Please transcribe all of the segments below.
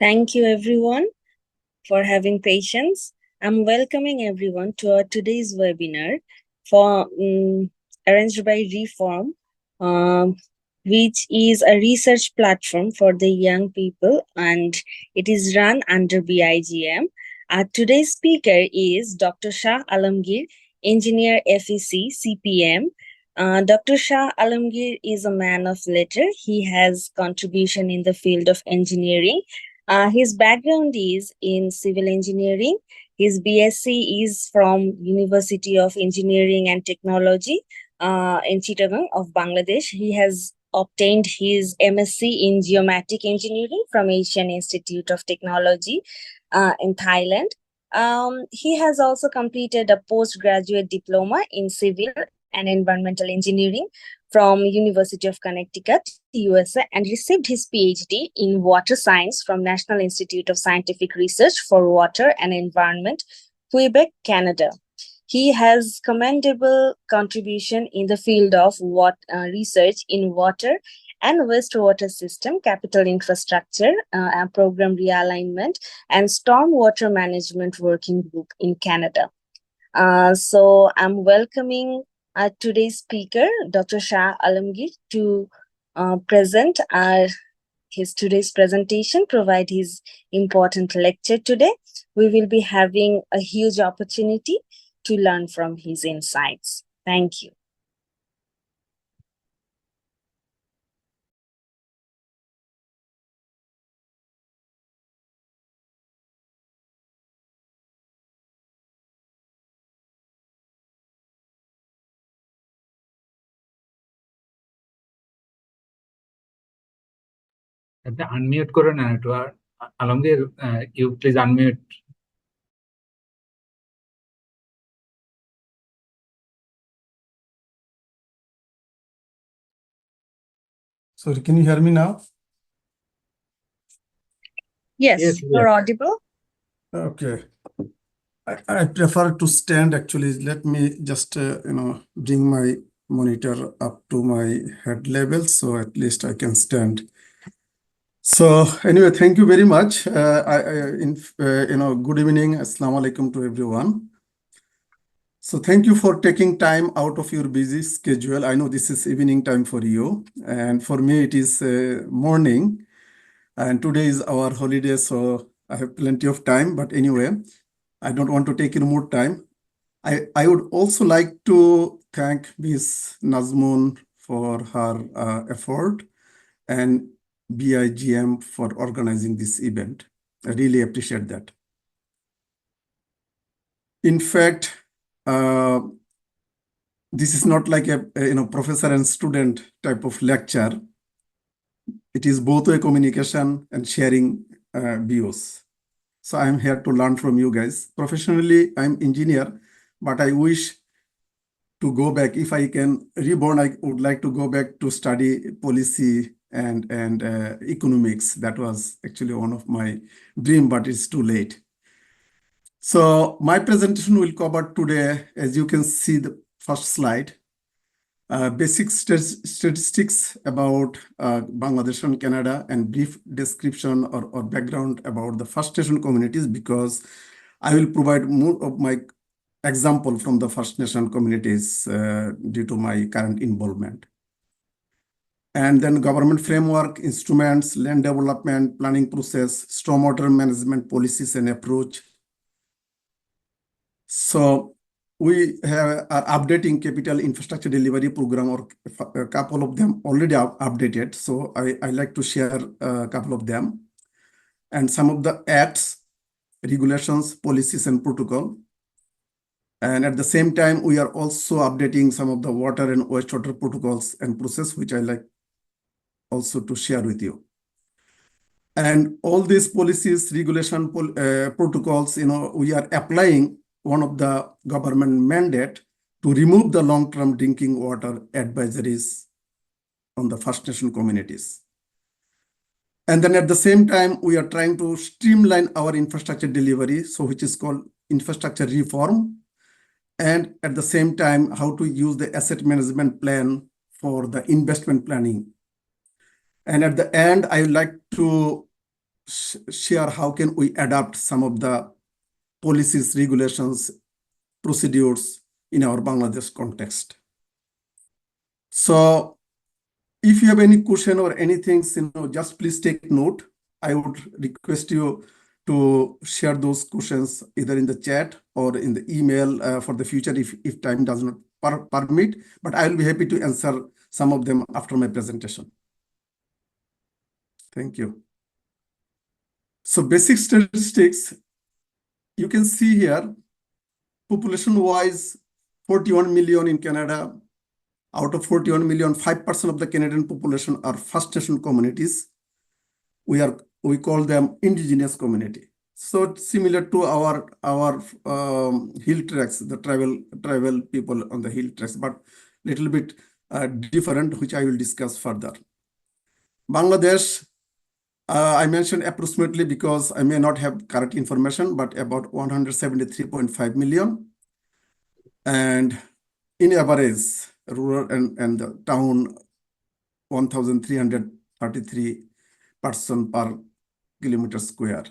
Thank you everyone for having patience. I'm welcoming everyone to our today's webinar for arranged by Reform, um, which is a research platform for the young people, and it is run under BIGM. Our today's speaker is Dr. Shah Alamgir, Engineer FEC CPM. Dr. Shah Alamgir is a man of letter. He has contribution in the field of engineering. His background is in civil engineering. His BSc is from University of Engineering and Technology in Chittagong of Bangladesh. He has obtained his MSc in Geomatic Engineering from Asian Institute of Technology in Thailand. He has also completed a postgraduate diploma in civil and environmental engineering from University of Connecticut, USA, and received his PhD in water science from National Institute of Scientific Research for Water and Environment, Quebec, Canada. He has commendable contribution in the field of research in water and wastewater system, capital infrastructure, and program realignment, and stormwater management working group in Canada. So I'm welcoming today's speaker, Dr. Shah Alamgir, to present his today's presentation, provide his important lecture today. We will be having a huge opportunity to learn from his insights. Thank you. Unmute koro na to Alamgir, you please unmute. Sorry, can you hear me now? Yes, you're audible. Okay. I prefer to stand actually. Let me just bring my monitor up to my head level so at least I can stand. So anyway, thank you very much. Good evening, Assalamu alaikum to everyone. So thank you for taking time out of your busy schedule. I know this is evening time for you, and for me it is morning. And today is our holiday, so I have plenty of time. But anyway, I don't want to take any more time. I would also like to thank Ms. Nazmoon for her effort and BIGM for organizing this event. I really appreciate that. In fact, this is not like a professor and student type of lecture. It is both a communication and sharing views. So I'm here to learn from you guys. Professionally, I'm engineer, but I wish to go back. If I can reborn, I would like to go back to study policy and economics. That was actually one of my dream, but it's too late. So my presentation will cover today, as you can see the first slide, basic statistics about Bangladesh and Canada, and brief description or background about the First Nation communities, because I will provide more of my example from the First Nation communities due to my current involvement. And then government framework, instruments, land development, planning process, stormwater management policies and approach. So we are updating capital infrastructure delivery program, or a couple of them already updated. So I like to share a couple of them. And some of the acts, regulations, policies, and protocol. And at the same time, we are also updating some of the water and wastewater protocols and process, which I like also to share with you. And all these policies, regulation, protocols, we are applying one of the government mandate to remove the long-term drinking water advisories on the First Nation communities. And then at the same time, we are trying to streamline our infrastructure delivery, so which is called infrastructure reform. And at the same time, how to use the asset management plan for the investment planning. And at the end, I would like to share how can we adapt some of the policies, regulations, procedures in our Bangladesh context. So if you have any question or anything, just please take note. I would request you to share those questions either in the chat or in the email for the future if time does not permit, but I will be happy to answer some of them after my presentation. Thank you. So basic statistics, you can see here, population-wise, 41 million in Canada. Out of 41 million, 5% of the Canadian population are First Nation communities. We call them indigenous community. So it's similar to our hill tracks, the tribal people on the hill tracks, but little bit different, which I will discuss further. Bangladesh, I mentioned approximately because I may not have correct information, but about 173.5 million. And in average, rural and the town, 1,333 person per kilometer square.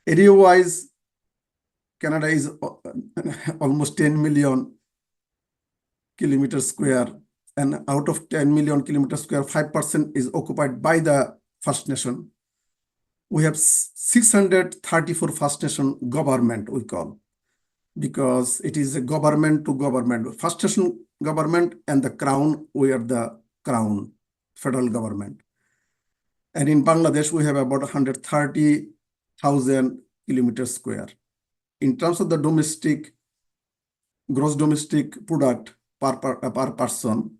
Area-wise, Canada is almost 10 million kilometer square, and out of 10 million kilometer square, 5% is occupied by the First Nation. We have 634 First Nation government, we call, because it is a government to government. First Nation government and the Crown, we are the Crown, federal government. And in Bangladesh, we have about 130,000 kilometers square. In terms of the gross domestic product per person,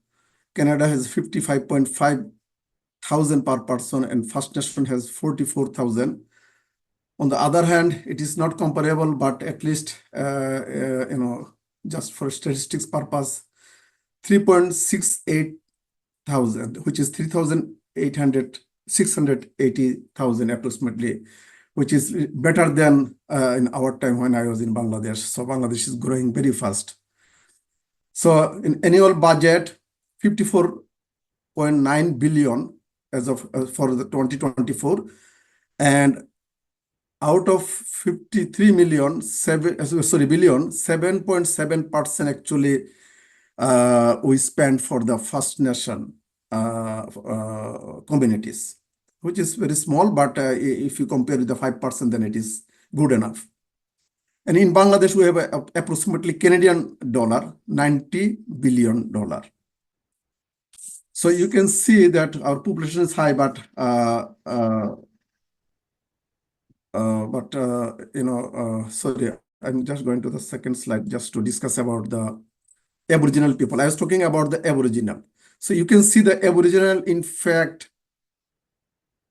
Canada has 55.5 thousand per person and First Nation has 44,000. On the other hand, it is not comparable, but at least, just for statistics purpose, 3.68 thousand, which is 680,000 approximately, which is better than in our time when I was in Bangladesh. So Bangladesh is growing very fast. So in annual budget, 54.9 billion as of for the 2024, and out of 53 billion, 7.7% actually we spend for the First Nation communities, which is very small, but if you compare with the 5%, then it is good enough. And in Bangladesh, we have approximately Canadian dollar, $90 billion. So you can see that our population is high, but sorry, I'm just going to the second slide just to discuss about the Aboriginal people. I was talking about the Aboriginal. So you can see the Aboriginal, in fact,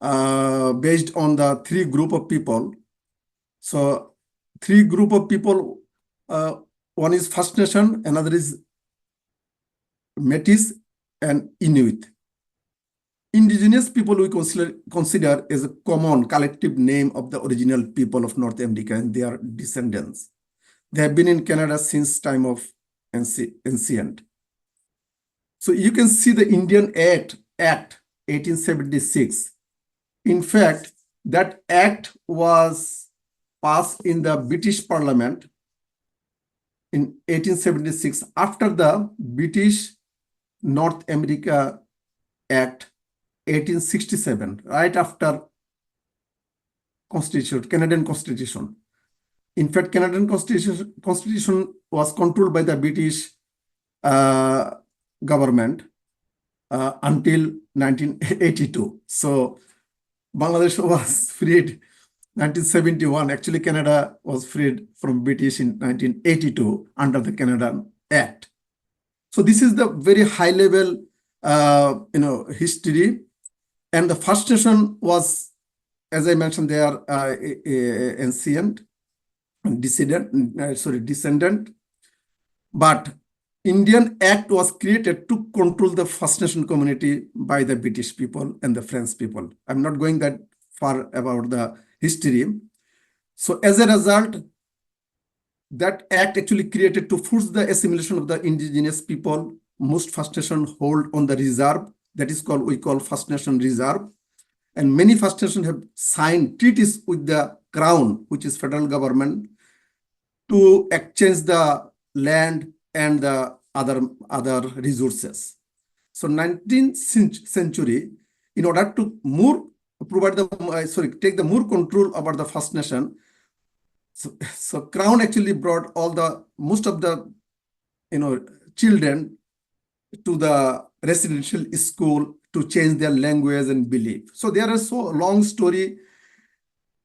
based on the three group of people. So three group of people, one is First Nation, another is Métis and Inuit. Indigenous people we consider as a common collective name of the original people of North America and their descendants. They have been in Canada since time of ancient. So you can see the Indian Act 1876. In fact, that act was passed in the British Parliament in 1876 after the British North America Act 1867, right after Canadian Constitution. In fact, Canadian Constitution was controlled by the British government until 1982. So Bangladesh was freed 1971. Actually, Canada was freed from British in 1982 under the Canadian Act. So this is the very high level, history. And the First Nation was, as I mentioned, they are ancient, descendant. But Indian Act was created to control the First Nation community by the British people and the French people. I'm not going that far about the history. So as a result, that act actually created to force the assimilation of the indigenous people. Most First Nation hold on the reserve. That is called, we call First Nation Reserve. And many First Nations have signed treaties with the Crown, which is federal government, to exchange the land and the other resources. So 19th century, in order to take the more control over the First Nation, so Crown actually brought most of the children to the residential school to change their language and belief. So there is so long story,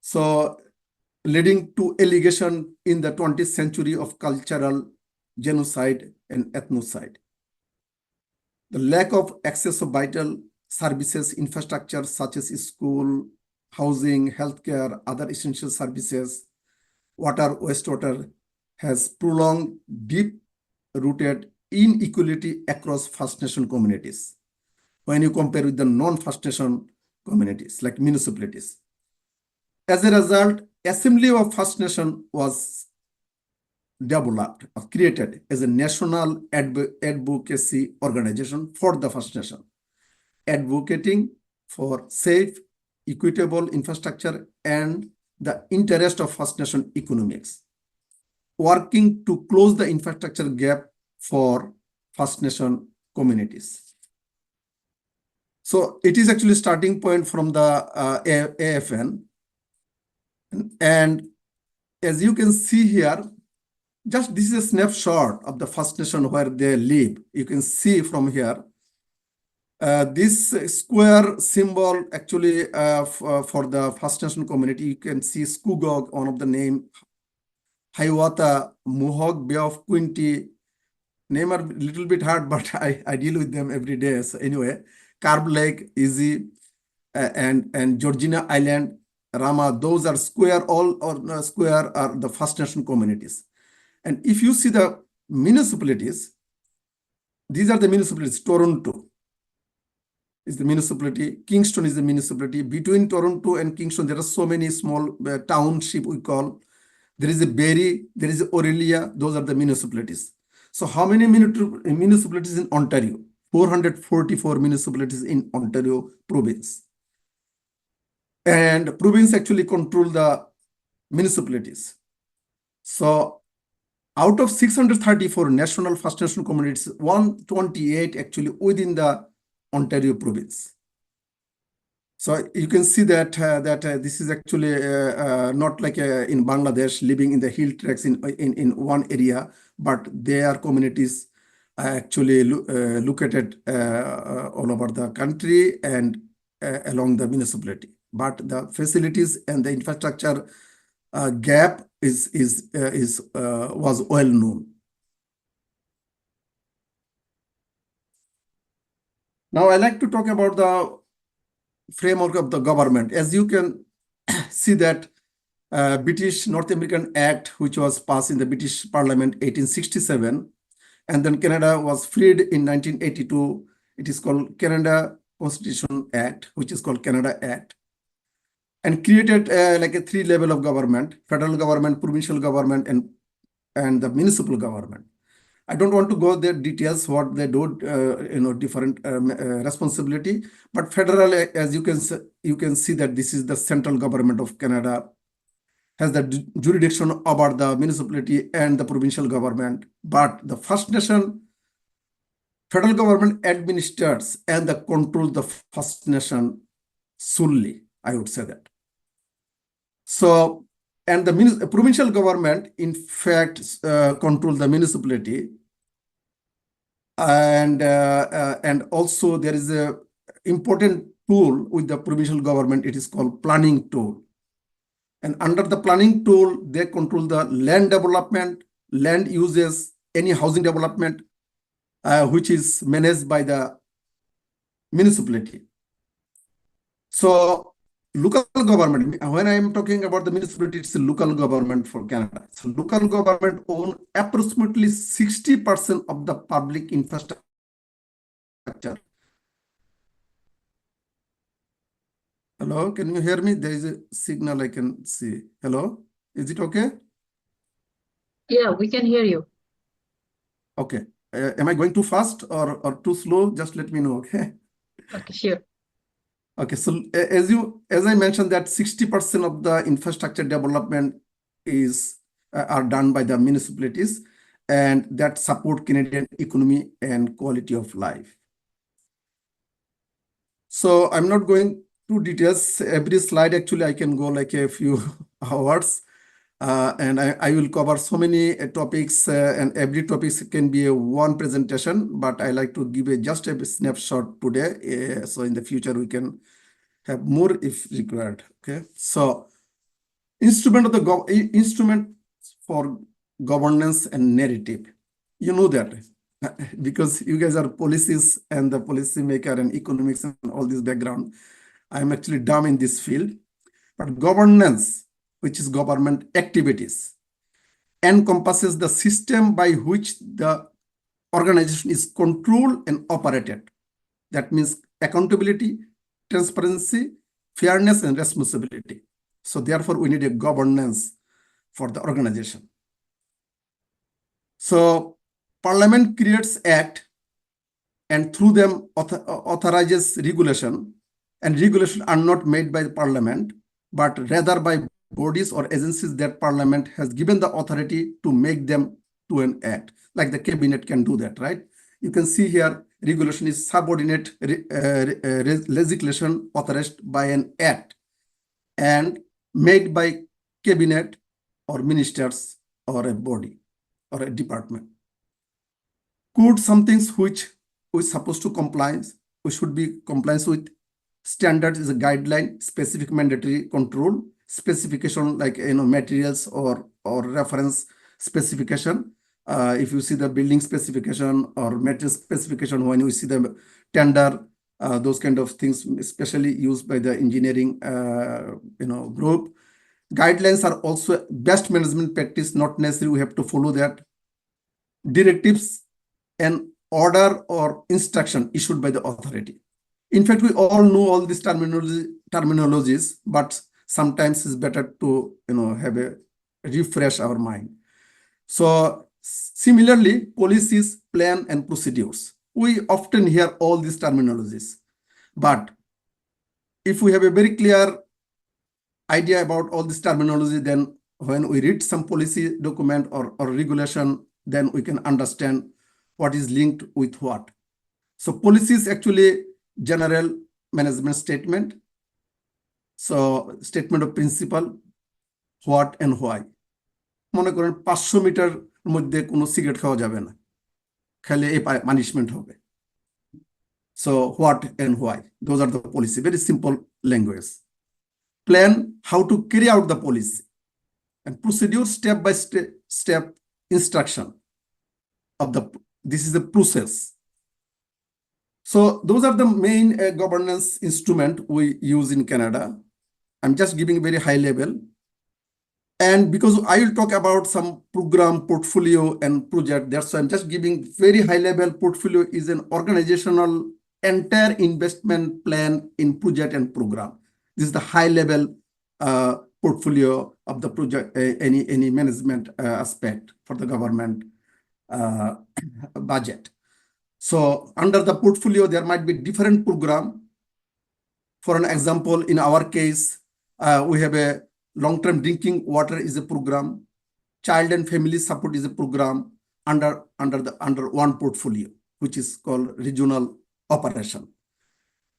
so leading to allegation in the 20th century of cultural genocide and ethnocide. The lack of access of vital services, infrastructure such as school, housing, healthcare, other essential services, water, wastewater, has prolonged deep-rooted inequality across First Nation communities when you compare with the non-First Nation communities like municipalities. As a result, Assembly of First Nation was developed or created as a national advocacy organization for the First Nation, advocating for safe, equitable infrastructure and the interest of First Nation economics, working to close the infrastructure gap for First Nation communities. So it is actually starting point from the AFN. And as you can see here, just this is a snapshot of the First Nation where they live. You can see from here, this square symbol actually for the First Nation community, you can see Skugog, one of the name, Hiawatha, Mohawk, Bay of Quinte, name are a little bit hard, but I deal with them every day. So anyway, Carb Lake, Easy, and Georgina Island, Rama, those are square, square are the First Nation communities. And if you see the municipalities, these are the municipalities. Toronto is the municipality, Kingston is the municipality. Between Toronto and Kingston, there are so many small township we call. There is a Barrie, there is a Aurelia, those are the municipalities. So how many municipalities in Ontario? 444 municipalities in Ontario province. And province actually control the municipalities. So out of 634 national First Nation communities, 128 actually within the Ontario province. So you can see that this is actually not like in Bangladesh living in the hill tracts in one area, but their communities are actually located all over the country and along the municipality. But the facilities and the infrastructure gap was well known. Now I like to talk about the framework of the government. As you can see that British North American Act, which was passed in the British Parliament 1867, and then Canada was freed in 1982. It is called Canada Constitution Act, which is called Canada Act, and created like a 3 level of government: federal government, provincial government, and the municipal government. I don't want to go the details what they do, different responsibility. But federal, as you can see that this is the central government of Canada, has the jurisdiction over the municipality and the provincial government. But the First Nation federal government administers and controls the First Nation solely, I would say that. So, and the provincial government, in fact, control the municipality. And also there is a important tool with the provincial government. It is called planning tool. And under the planning tool, they control the land development, land uses, any housing development, which is managed by the municipality. So local government, when I am talking about the municipality, it's a local government for Canada. So local government own approximately 60% of the public infrastructure. Hello, can you hear me? There is a signal I can see. Hello, is it okay? Yeah, we can hear you. Okay. Am I going too fast or too slow? Just let me know, okay? Okay, sure. Okay, so as I mentioned that 60% of the infrastructure development are done by the municipalities, and that support Canadian economy and quality of life. So I'm not going to details. Every slide actually I can go like a few hours. And I will cover so many topics, and every topic can be a one presentation, but I like to give just a snapshot today. So in the future we can have more if required. Okay, so instrument for governance and narrative. You know that because you guys are policies and the policy maker and economics and all this background. I'm actually dumb in this field, but governance, which is government activities, encompasses the system by which the organization is controlled and operated. That means accountability, transparency, fairness, and responsibility. So therefore, we need a governance for the organization. So Parliament creates act and through them authorizes regulation, and regulation are not made by the Parliament, but rather by bodies or agencies that Parliament has given the authority to make them to an act, like the cabinet can do that, right? You can see here, regulation is subordinate legislation authorized by an act and made by cabinet or ministers or a body or a department. Could some things which we're supposed to compliance, we should be compliance with standards is a guideline, specific mandatory control, specification like materials or reference specification. If you see the building specification or material specification, when you see the tender, those kind of things, especially used by the engineering group. Guidelines are also best management practice, not necessarily we have to follow that. Directives and order or instruction issued by the authority. In fact, we all know all these terminologies, but sometimes it's better to have a refresh our mind. So similarly, policies, plan, and procedures. We often hear all these terminologies, but if we have a very clear idea about all this terminology, then when we read some policy document or regulation, then we can understand what is linked with what. So policy is actually general management statement. So statement of principle, what and why. মনে করেন 500 metre মধ্যে কোনো cigarette খাওয়া যাবে না, খেলে এই punishment হবে। So what and why, those are the policy, very simple language. Plan, how to carry out the policy, and procedure, step by step instruction of this is the process. So those are the main governance instrument we use in Canada. I'm just giving very high level. And because I will talk about some program, portfolio, and project, that's why I'm just giving very high level. Portfolio is an organizational entire investment plan in project and program. This is the high level portfolio of the project, any management aspect for the government budget. So under the portfolio, there might be different program. For an example, in our case, we have a long-term drinking water is a program. Child and family support is a program under one portfolio, which is called regional operation.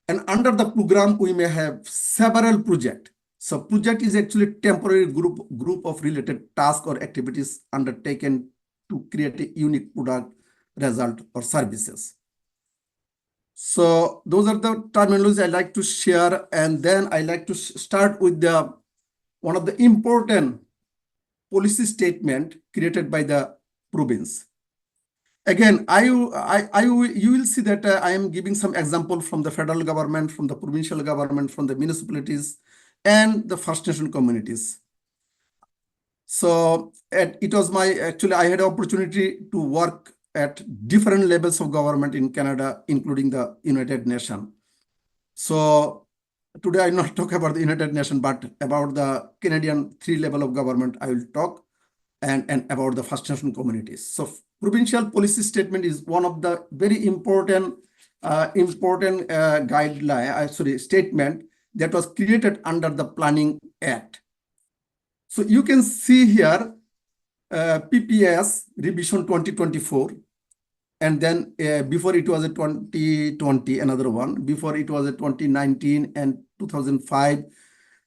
And under the program, we may have several projects. So project is actually temporary group of related tasks or activities undertaken to create a unique product, result, or services. So those are the terminologies I like to share. And then I like to start with one of the important policy statement created by the province. Again, you will see that I am giving some example from the federal government, from the provincial government, from the municipalities, and the First Nation communities. So it was actually I had an opportunity to work at different levels of government in Canada, including the United Nations. So today I will not talk about the United Nations, but about the Canadian 3 level of government I will talk, and about the First Nation communities. So provincial policy statement is one of the very important important guideline, statement that was created under the Planning Act. So you can see here PPS revision 2024, and then before it was a 2020, another one. Before it was a 2019 and 2005.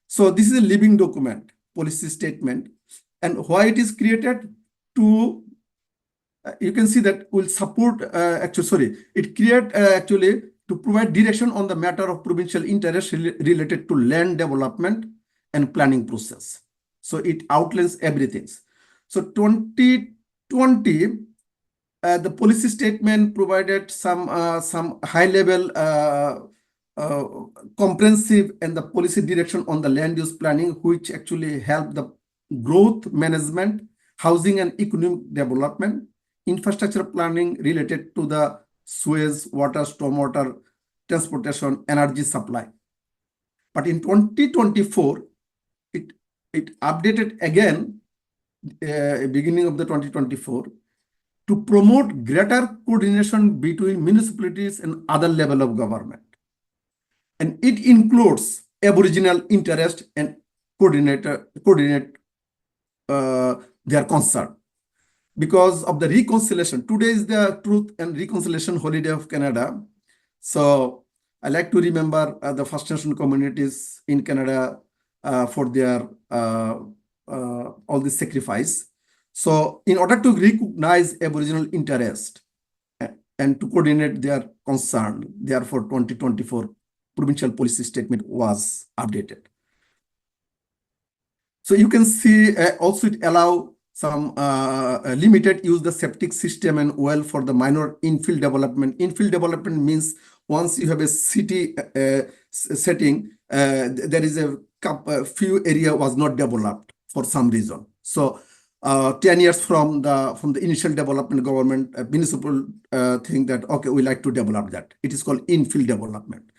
So this is a living document, policy statement, and why it is created to. You can see that will support it create actually to provide direction on the matter of provincial interest related to land development and planning process. So it outlines everything. So 2020, the policy statement provided some high level comprehensive and the policy direction on the land use planning, which actually help the growth management, housing and economic development, infrastructure planning related to the sewage, water, stormwater, transportation, energy supply. But in 2024, it updated again, beginning of the 2024, to promote greater coordination between municipalities and other level of government. And it includes Aboriginal interest and coordinate their concern. Because of the reconciliation, today is the Truth and Reconciliation Holiday of Canada. So I like to remember the First Nation communities in Canada for their all this sacrifice. So in order to recognize Aboriginal interest and to coordinate their concern, therefore 2024 provincial policy statement was updated. So you can see also it allow some limited use the septic system and well for the minor infill development. Infill development means once you have a city setting, there is a few area was not developed for some reason. So 10 years from the initial development, government municipal think that okay, we like to develop that. It is called infill development.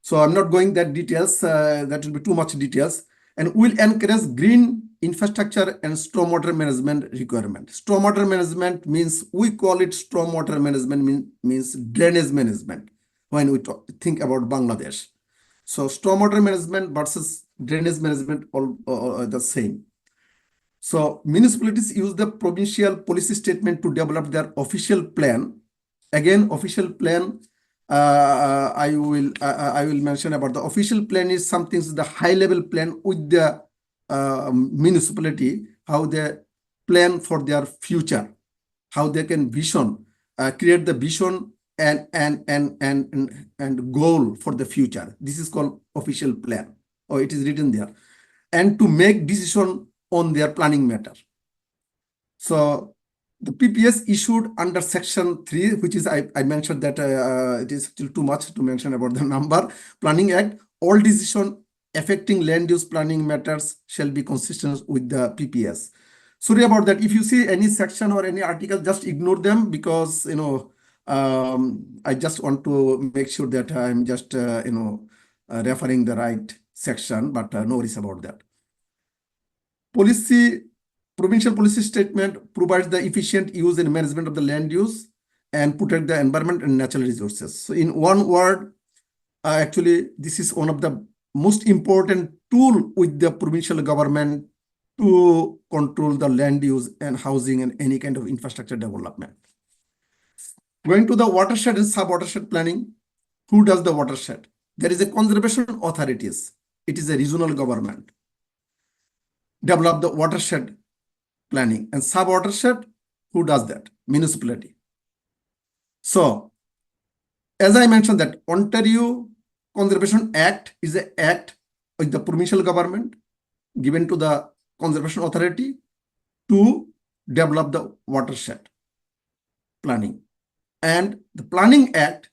So I'm not going that details. That will be too much details. And will encourage green infrastructure and stormwater management requirement. Stormwater management means, we call it stormwater management means drainage management when we think about Bangladesh. So stormwater management versus drainage management all the same. So municipalities use the provincial policy statement to develop their official plan. Again, official plan, I will mention about the official plan is something, the high level plan with the municipality, how they plan for their future, how they can vision, create the vision and goal for the future. This is called official plan, or it is written there, and to make decision on their planning matter. So the PPS issued under Section 3, which is, I mentioned that it is still too much to mention about the number. Planning Act, all decision affecting land use planning matters shall be consistent with the PPS. Sorry about that. If you see any section or any article, just ignore them because, I just want to make sure that I'm just, referring the right section, but no worries about that. Provincial policy statement provides the efficient use and management of the land use and protect the environment and natural resources. So in one word, actually, this is one of the most important tool with the provincial government to control the land use and housing and any kind of infrastructure development. Going to the watershed and sub-watershed planning, who does the watershed? There is a conservation authorities. It is a regional government. Develop the watershed planning, and sub-watershed, who does that? Municipality. So, as I mentioned that Ontario Conservation Act is an act with the provincial government given to the Conservation Authority to develop the watershed planning. And the Planning Act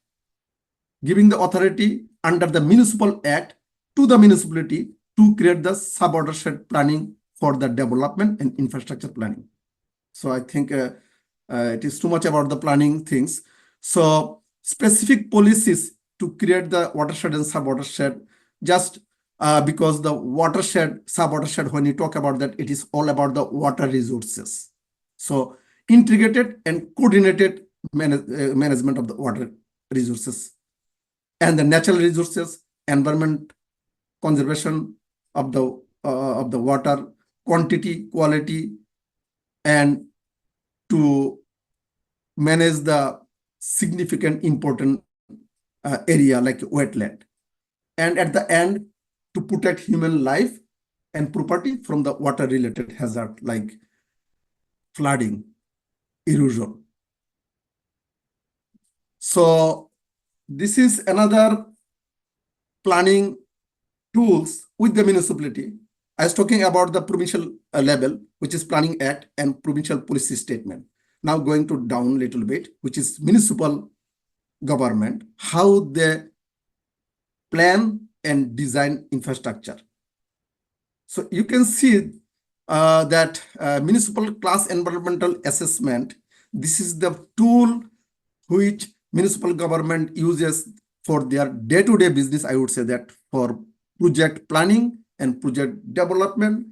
giving the authority under the Municipal Act to the municipality to create the sub-watershed planning for the development and infrastructure planning. So I think it is too much about the planning things. So specific policies to create the watershed and sub-watershed, just because the watershed, sub-watershed, when you talk about that, it is all about the water resources. So integrated and coordinated management of the water resources and the natural resources, environment conservation of the water, quantity, quality, and to manage the significant important area like wetland. And at the end, to protect human life and property from the water-related hazard like flooding, erosion. So this is another planning tools with the municipality. I was talking about the provincial level, which is Planning Act and provincial policy statement. Now going to down a little bit, which is municipal government, how they plan and design infrastructure. So you can see that municipal class environmental assessment, this is the tool which municipal government uses for their day-to-day business. I would say that for project planning and project development,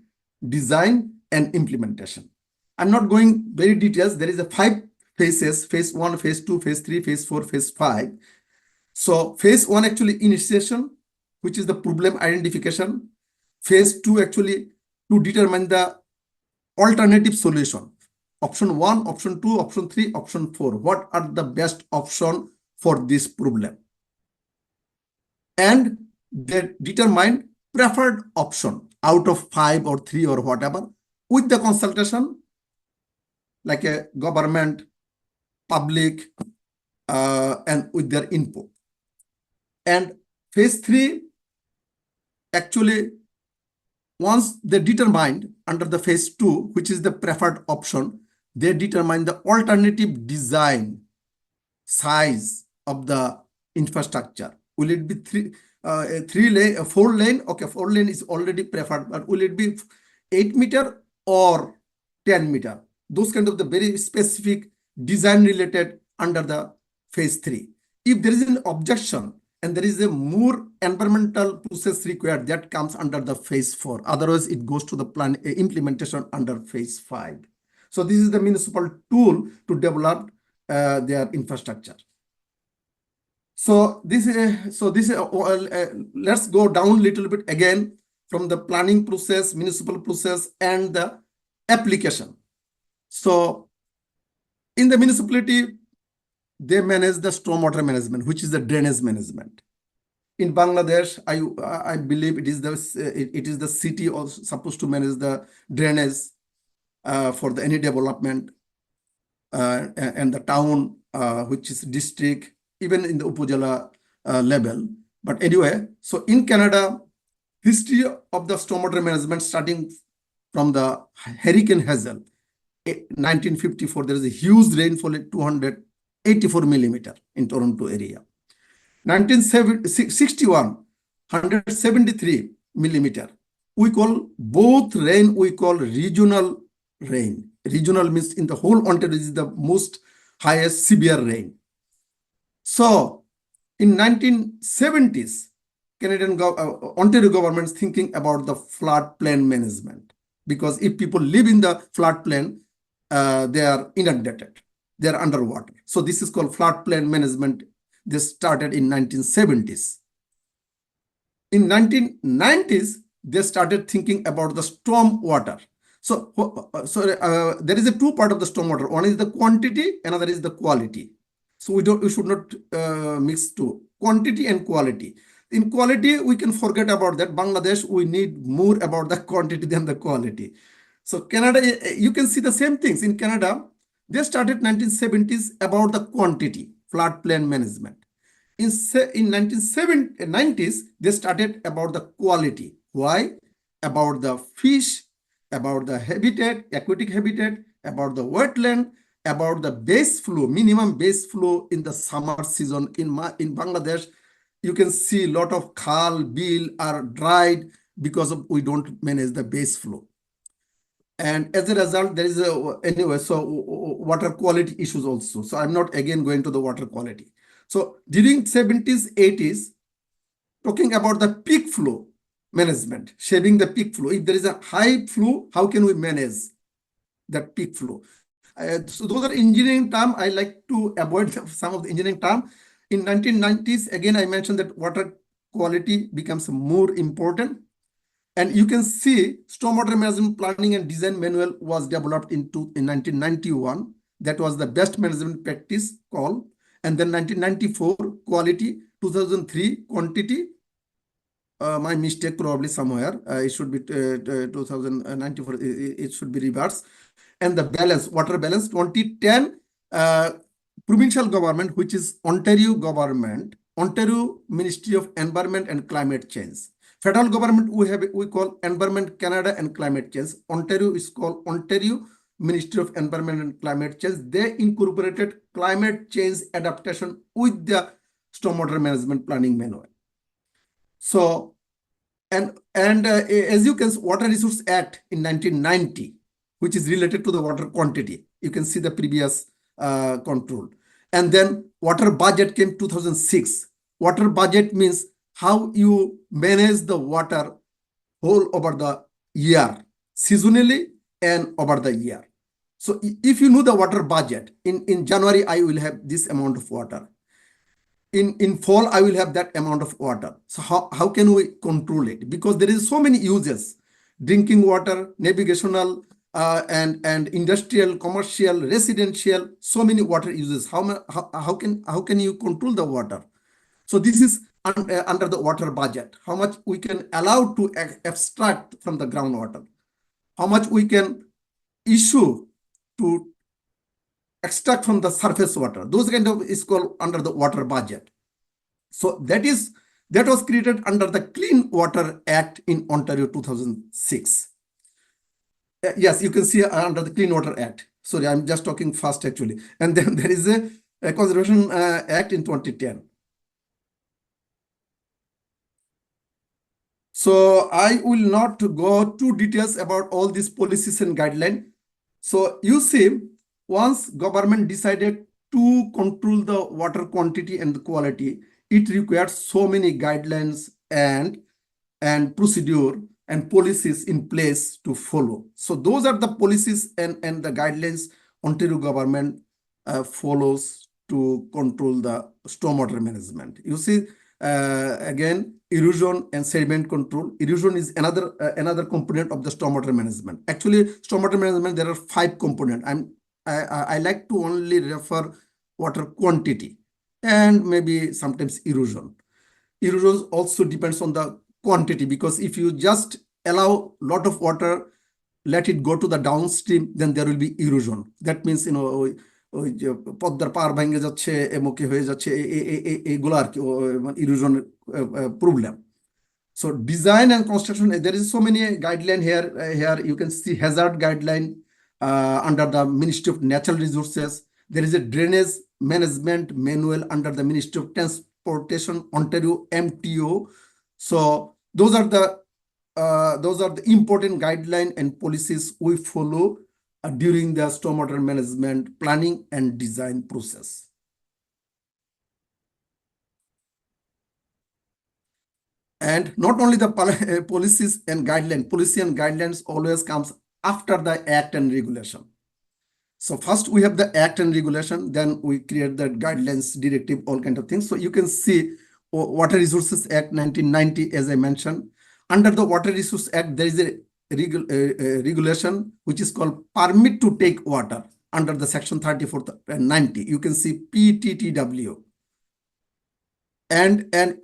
design and implementation. I'm not going very details. There is a 5 phases, phase 1, phase 2, phase 3, phase 4, phase 5. So phase 1 actually initiation, which is the problem identification. Phase 2 actually to determine the alternative solution. Option 1, option 2, option 3, option 4. What are the best option for this problem? And they determine preferred option out of 5 or 3 or whatever with the consultation like a government, public, and with their input. And phase 3, actually, once they determined under the phase 2, which is the preferred option, they determine the alternative design size of the infrastructure. Will it be 4 lane? Okay, 4 lane is already preferred, but will it be 8 meter or 10 meter? Those kind of the very specific design related under the phase 3. If there is an objection and there is a more environmental process required, that comes under the phase 4. Otherwise, it goes to the plan implementation under phase 5. So this is the municipal tool to develop their infrastructure. So this is let's go down a little bit again from the planning process, municipal process, and the application. So in the municipality, they manage the stormwater management, which is the drainage management. In Bangladesh, I believe it is the city also supposed to manage the drainage for any development, and the town, which is district, even in the Upazila level. But anyway, so in Canada, history of the stormwater management starting from the Hurricane Hazel, 1954, there is a huge rainfall at 284 millimeter in Toronto area. 1961, 173 millimeter. We call both rain, we call regional rain. Regional means in the whole Ontario is the most highest severe rain. So in 1970s, Ontario government is thinking about the floodplain management, because if people live in the floodplain, they are inundated, they are underwater. So this is called floodplain management. This started in 1970s. In 1990s, they started thinking about the storm water. So there is a two part of the storm water. One is the quantity, another is the quality. So we should not mix two, quantity and quality. In quality, we can forget about that. Bangladesh, we need more about the quantity than the quality. So Canada, you can see the same things. In Canada, they started 1970s about the quantity, floodplain management. In 1990s, they started about the quality. Why? About the fish, about the habitat, aquatic habitat, about the wetland, about the base flow, minimum base flow in the summer season. In Bangladesh, you can see a lot of khal, bill are dried because of we don't manage the base flow. And as a result, there is water quality issues also. So I'm not again going to the water quality. So during 70s, 80s, talking about the peak flow management, shaping the peak flow. If there is a high flow, how can we manage that peak flow? So those are engineering terms. I like to avoid some of the engineering terms. In 1990s, again, I mentioned that water quality becomes more important. And you can see stormwater management planning and design manual was developed in 1991. That was the best management practice call. And then 1994, quality, 2003, quantity. My mistake probably somewhere. It should be 2094. It should be reversed. And the balance, water balance, 2010, provincial government, which is Ontario government, Ontario Ministry of Environment and Climate Change. Federal government, we call Environment Canada and Climate Change. Ontario is called Ontario Ministry of Environment and Climate Change. They incorporated climate change adaptation with the stormwater management planning manual. So, and as you can see, Water Resource Act in 1990, which is related to the water quantity. You can see the previous control. And then water budget came 2006. Water budget means how you manage the water whole over the year, seasonally and over the year. So if you know the water budget, in January, I will have this amount of water. In fall, I will have that amount of water. So how can we control it? Because there is so many uses, drinking water, navigational, and industrial, commercial, residential, so many water uses. How can you control the water? So this is under the water budget. How much we can allow to abstract from the groundwater? How much we can issue to extract from the surface water? Those kind of is called under the water budget. So that was created under the Clean Water Act in Ontario 2006. Yes, you can see under the Clean Water Act. Sorry, I'm just talking fast actually. And then there is a Conservation Act in 2010. So I will not go to details about all these policies and guidelines. So you see, once government decided to control the water quantity and the quality, it required so many guidelines and procedure and policies in place to follow. So those are the policies and the guidelines Ontario government follows to control the stormwater management. You see, again, erosion and sediment control. Erosion is another component of the stormwater management. Actually, stormwater management, there are 5 components. I like to only refer water quantity and maybe sometimes erosion. Erosion also depends on the quantity, because if you just allow a lot of water, let it go to the downstream, then there will be erosion. That means, ওই যে পদ্মার পার ভেঙে যাচ্ছে এমুকে হয়ে যাচ্ছে এগুলো আর কি erosion problem. So design and construction, there is so many guideline here. Here you can see hazard guideline under the Ministry of Natural Resources. There is a drainage management manual under the Ministry of Transportation, Ontario MTO. So those are the important guideline and policies we follow during the stormwater management planning and design process. And not only the policies and guidelines, policy and guidelines always comes after the act and regulation. So first we have the act and regulation, then we create the guidelines, directive, all kind of things. So you can see Water Resources Act 1990, as I mentioned. Under the Water Resources Act, there is a regulation which is called permit to take water under the section 3490. You can see PTTW. And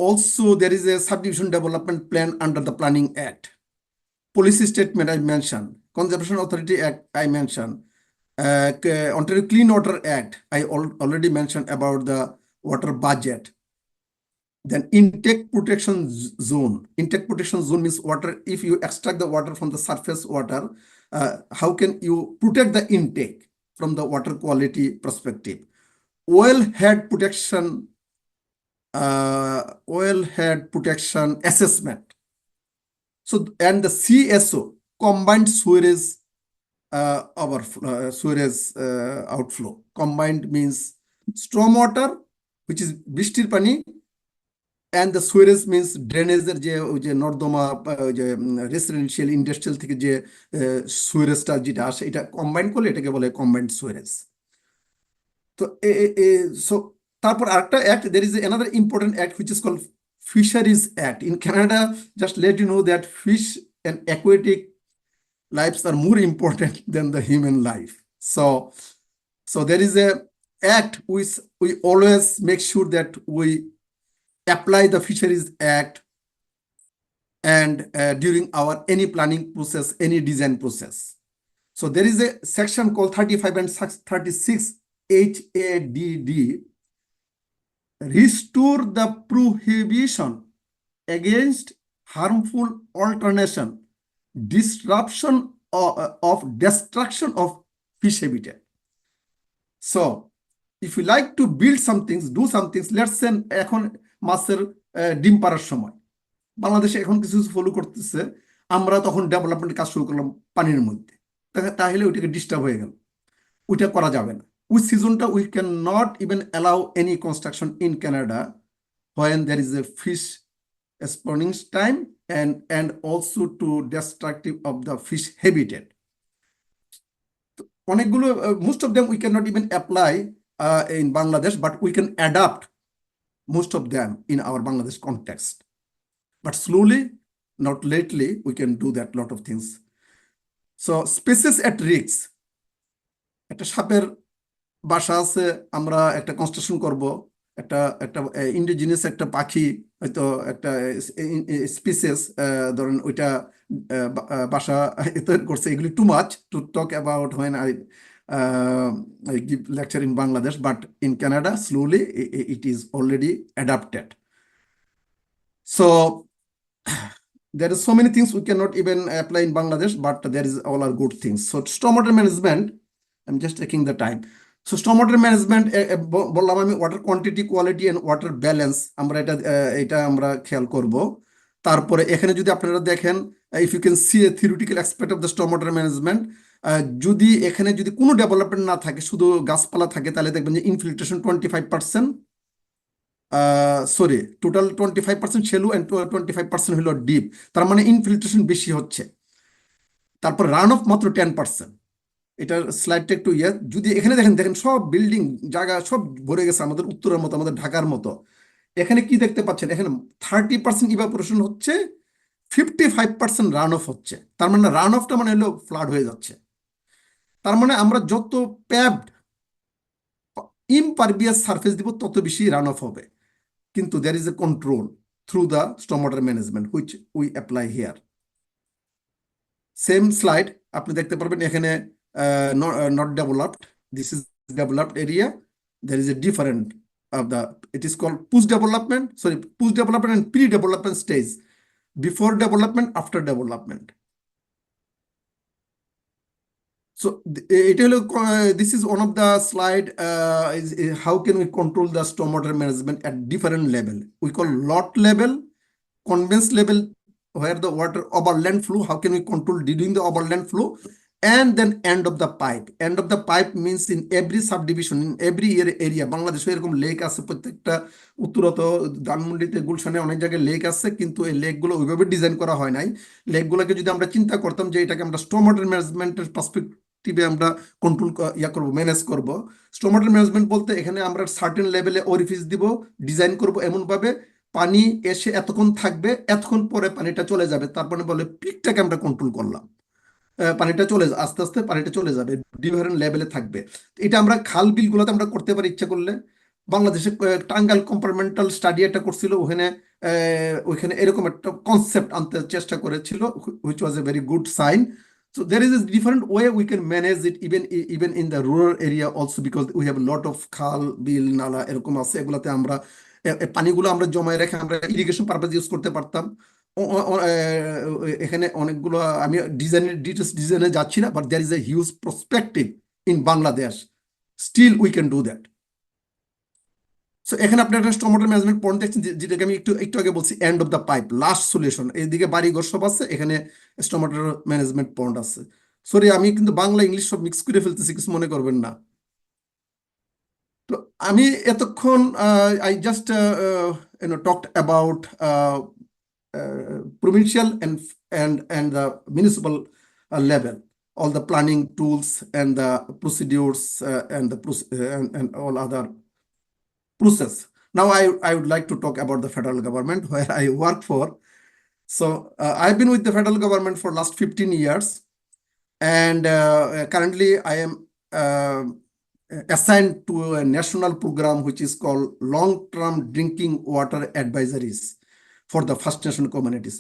also there is a subdivision development plan under the Planning Act. Policy statement I mentioned. Conservation Authority Act I mentioned. Ontario Clean Water Act I already mentioned about the water budget. Then intake protection zone. Intake protection zone means water, if you extract the water from the surface water, how can you protect the intake from the water quality perspective? Wellhead protection assessment. So, and the CSO, combined sewerage outflow. Combined means stormwater, which is bishtir pani, and the sewerage means drainage je nordoma je residential industrial থেকে যে sewerage যেটা আসে এটা combine করলে এটাকে বলে combined sewerage. So তারপর আরেকটা act, there is another important act which is called Fisheries Act. In Canada, just let you know that fish and aquatic lives are more important than the human life. So there is a act which we always make sure that we apply the Fisheries Act and during our any planning process, any design process. So there is a section called 35 and 36 HADD, restore the prohibition against harmful alternation, disruption of destruction of fish habitat. So if you like to build some things, do some things, let's say এখন মাছের ডিম পাড়ার সময় বাংলাদেশে এখন কিছু follow করতেছে, আমরা তখন ডেভেলপমেন্ট কাজ শুরু করলাম পানির মধ্যে, তাহলে ওইটাকে ডিস্টার্ব হয়ে গেল, ওইটা করা যাবে না। ওই সিজনটা we cannot even allow any construction in Canada when there is a fish spawning time and also to destructive of the fish habitat. অনেকগুলো most of them we cannot even apply in Bangladesh, but we can adapt most of them in our Bangladesh context. But slowly, not lately, we can do that lot of things. So species at risk. একটা সাপের বাসা আছে, আমরা একটা construction করব, একটা indigenous একটা পাখি, হয়তো একটা স্পিসিস, ধরেন ওইটা বাসা তৈরি করছে। এগুলি too much to talk about when I give lecture in Bangladesh, but in Canada slowly it is already adapted. So there is so many things we cannot even apply in Bangladesh, but there is all are good things. So stormwater management, I'm just taking the time. So stormwater management, বললাম আমি water quantity, quality and water balance আমরা এটা আমরা খেয়াল করব। তারপরে এখানে যদি আপনারা দেখেন, if you can see a theoretical aspect of the stormwater management, যদি এখানে যদি কোনো ডেভেলপমেন্ট না থাকে, শুধু গাছপালা থাকে, তাহলে দেখবেন যে infiltration 25%, sorry total 25% shallow and 25% হলো ডিপ, তার মানে ইনফিল্ট্রেশন বেশি হচ্ছে। তারপর রান অফ মাত্র 10%। এটার স্লাইডটা একটু যদি এখানে দেখেন সব বিল্ডিং জায়গা সব ভরে গেছে আমাদের উত্তরের মতো, আমাদের ঢাকার মতো। এখানে কি দেখতে পাচ্ছেন, এখানে 30% ইভাপোরেশন হচ্ছে, 55% রান অফ হচ্ছে। তার মানে রান অফটা মানে হলো ফ্লাড হয়ে যাচ্ছে। তার মানে আমরা যত প্যাভড ইমপারভিয়াস সারফেস দিব তত বেশি রান অফ হবে। কিন্তু there is a control through the stormwater management which we apply here. Same slide আপনি দেখতে পারবেন এখানে not developed, this is developed area. There is a different of the, it is called post development and pre-development stage, before development, after development. So this is one of the slide, is how can we control the stormwater management at different level. We call lot level, conveyance level, where the water overland flow, how can we control during the overland flow, and then end of the pipe. End of the pipe means in every subdivision, in every area. বাংলাদেশে এরকম lake আছে, প্রত্যেকটা উত্তরত ধানমন্ডিতে, গুলশানে অনেক জায়গায় lake আছে, কিন্তু এই লেকগুলো ওইভাবে ডিজাইন করা হয় নাই। লেকগুলোকে যদি আমরা চিন্তা করতাম যে এটাকে আমরা স্টর্মওয়াটার ম্যানেজমেন্টের পার্সপেক্টিভে আমরা কন্ট্রোল করব, ম্যানেজ করব। স্টর্মওয়াটার ম্যানেজমেন্ট বলতে এখানে আমরা সার্টেন লেভেলে অরিফিস দিব, ডিজাইন করব এমন ভাবে পানি এসে এতক্ষণ থাকবে, এতক্ষণ পরে পানিটা চলে যাবে। তারপরে বলে পিকটাকে আমরা কন্ট্রোল করলাম, পানিটা চলে আস্তে আস্তে পানিটা চলে যাবে, ডিফারেন্ট লেভেলে থাকবে। এটা আমরা খাল বিলগুলোতে আমরা করতে পারি ইচ্ছা করলে। বাংলাদেশে টাঙ্গাইল কম্পার্টমেন্টাল স্টাডি একটা করছিল, ওখানে এরকম একটা কনসেপ্ট আনতে চেষ্টা করেছিল, which was a very good sign. So there is a different way we can manage it even in the rural area also, because we have a lot of খাল বিল নালা এরকম আছে, এগুলাতে আমরা পানিগুলো আমরা জমায় রেখে আমরা ইরিগেশন পারপাস ইউজ করতে পারতাম। এখানে অনেকগুলো, আমি ডিজাইনে যাচ্ছি না, but there is a huge prospective in Bangladesh, still we can do that. So এখানে আপনি একটা স্টর্মওয়াটার ম্যানেজমেন্ট পয়েন্ট দেখছেন, যেটাকে আমি একটু আগে বলছি, end of the pipe, last solution. এইদিকে বাড়িঘর সব আছে, এখানে স্টর্মওয়াটার ম্যানেজমেন্ট পয়েন্ট আছে। সরি, আমি কিন্তু বাংলা ইংলিশ সব মিক্স করে ফেলতেছি, কিছু মনে করবেন না। তো আমি এতক্ষণ I just talked about provincial and the municipal level, all the planning tools and the procedures and all other process. Now I would like to talk about the federal government where I work for. So I've been with the federal government for last 15 years, and currently I am assigned to a national program which is called long-term drinking water advisories for the First Nation communities.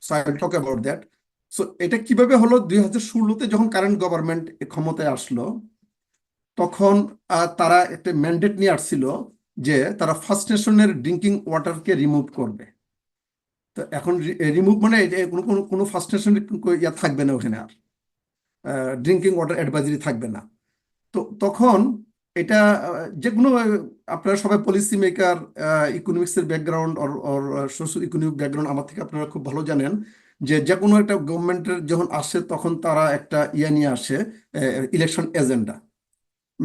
So I will talk about that. So এটা কিভাবে হলো 2016-তে যখন current government ক্ষমতায় আসলো তখন তারা একটা mandate নিয়ে আসছিল যে তারা ফার্স্ট নেশনের ড্রিঙ্কিং ওয়াটারকে রিমুভ করবে। তো এখন রিমুভ মানে কোনো ফার্স্ট নেশনের ইয়া থাকবে না ওখানে, আর ড্রিঙ্কিং ওয়াটার অ্যাডভাইজারি থাকবে না। তো তখন এটা যে কোনো আপনারা সবাই পলিসি মেকার, ইকোনমিক্সের background or social economic background আমার থেকে আপনারা খুব ভালো জানেন যে যে কোনো একটা গভর্নমেন্টের যখন আসে তখন তারা একটা ইয়ে নিয়ে আসে, ইলেকশন এজেন্ডা,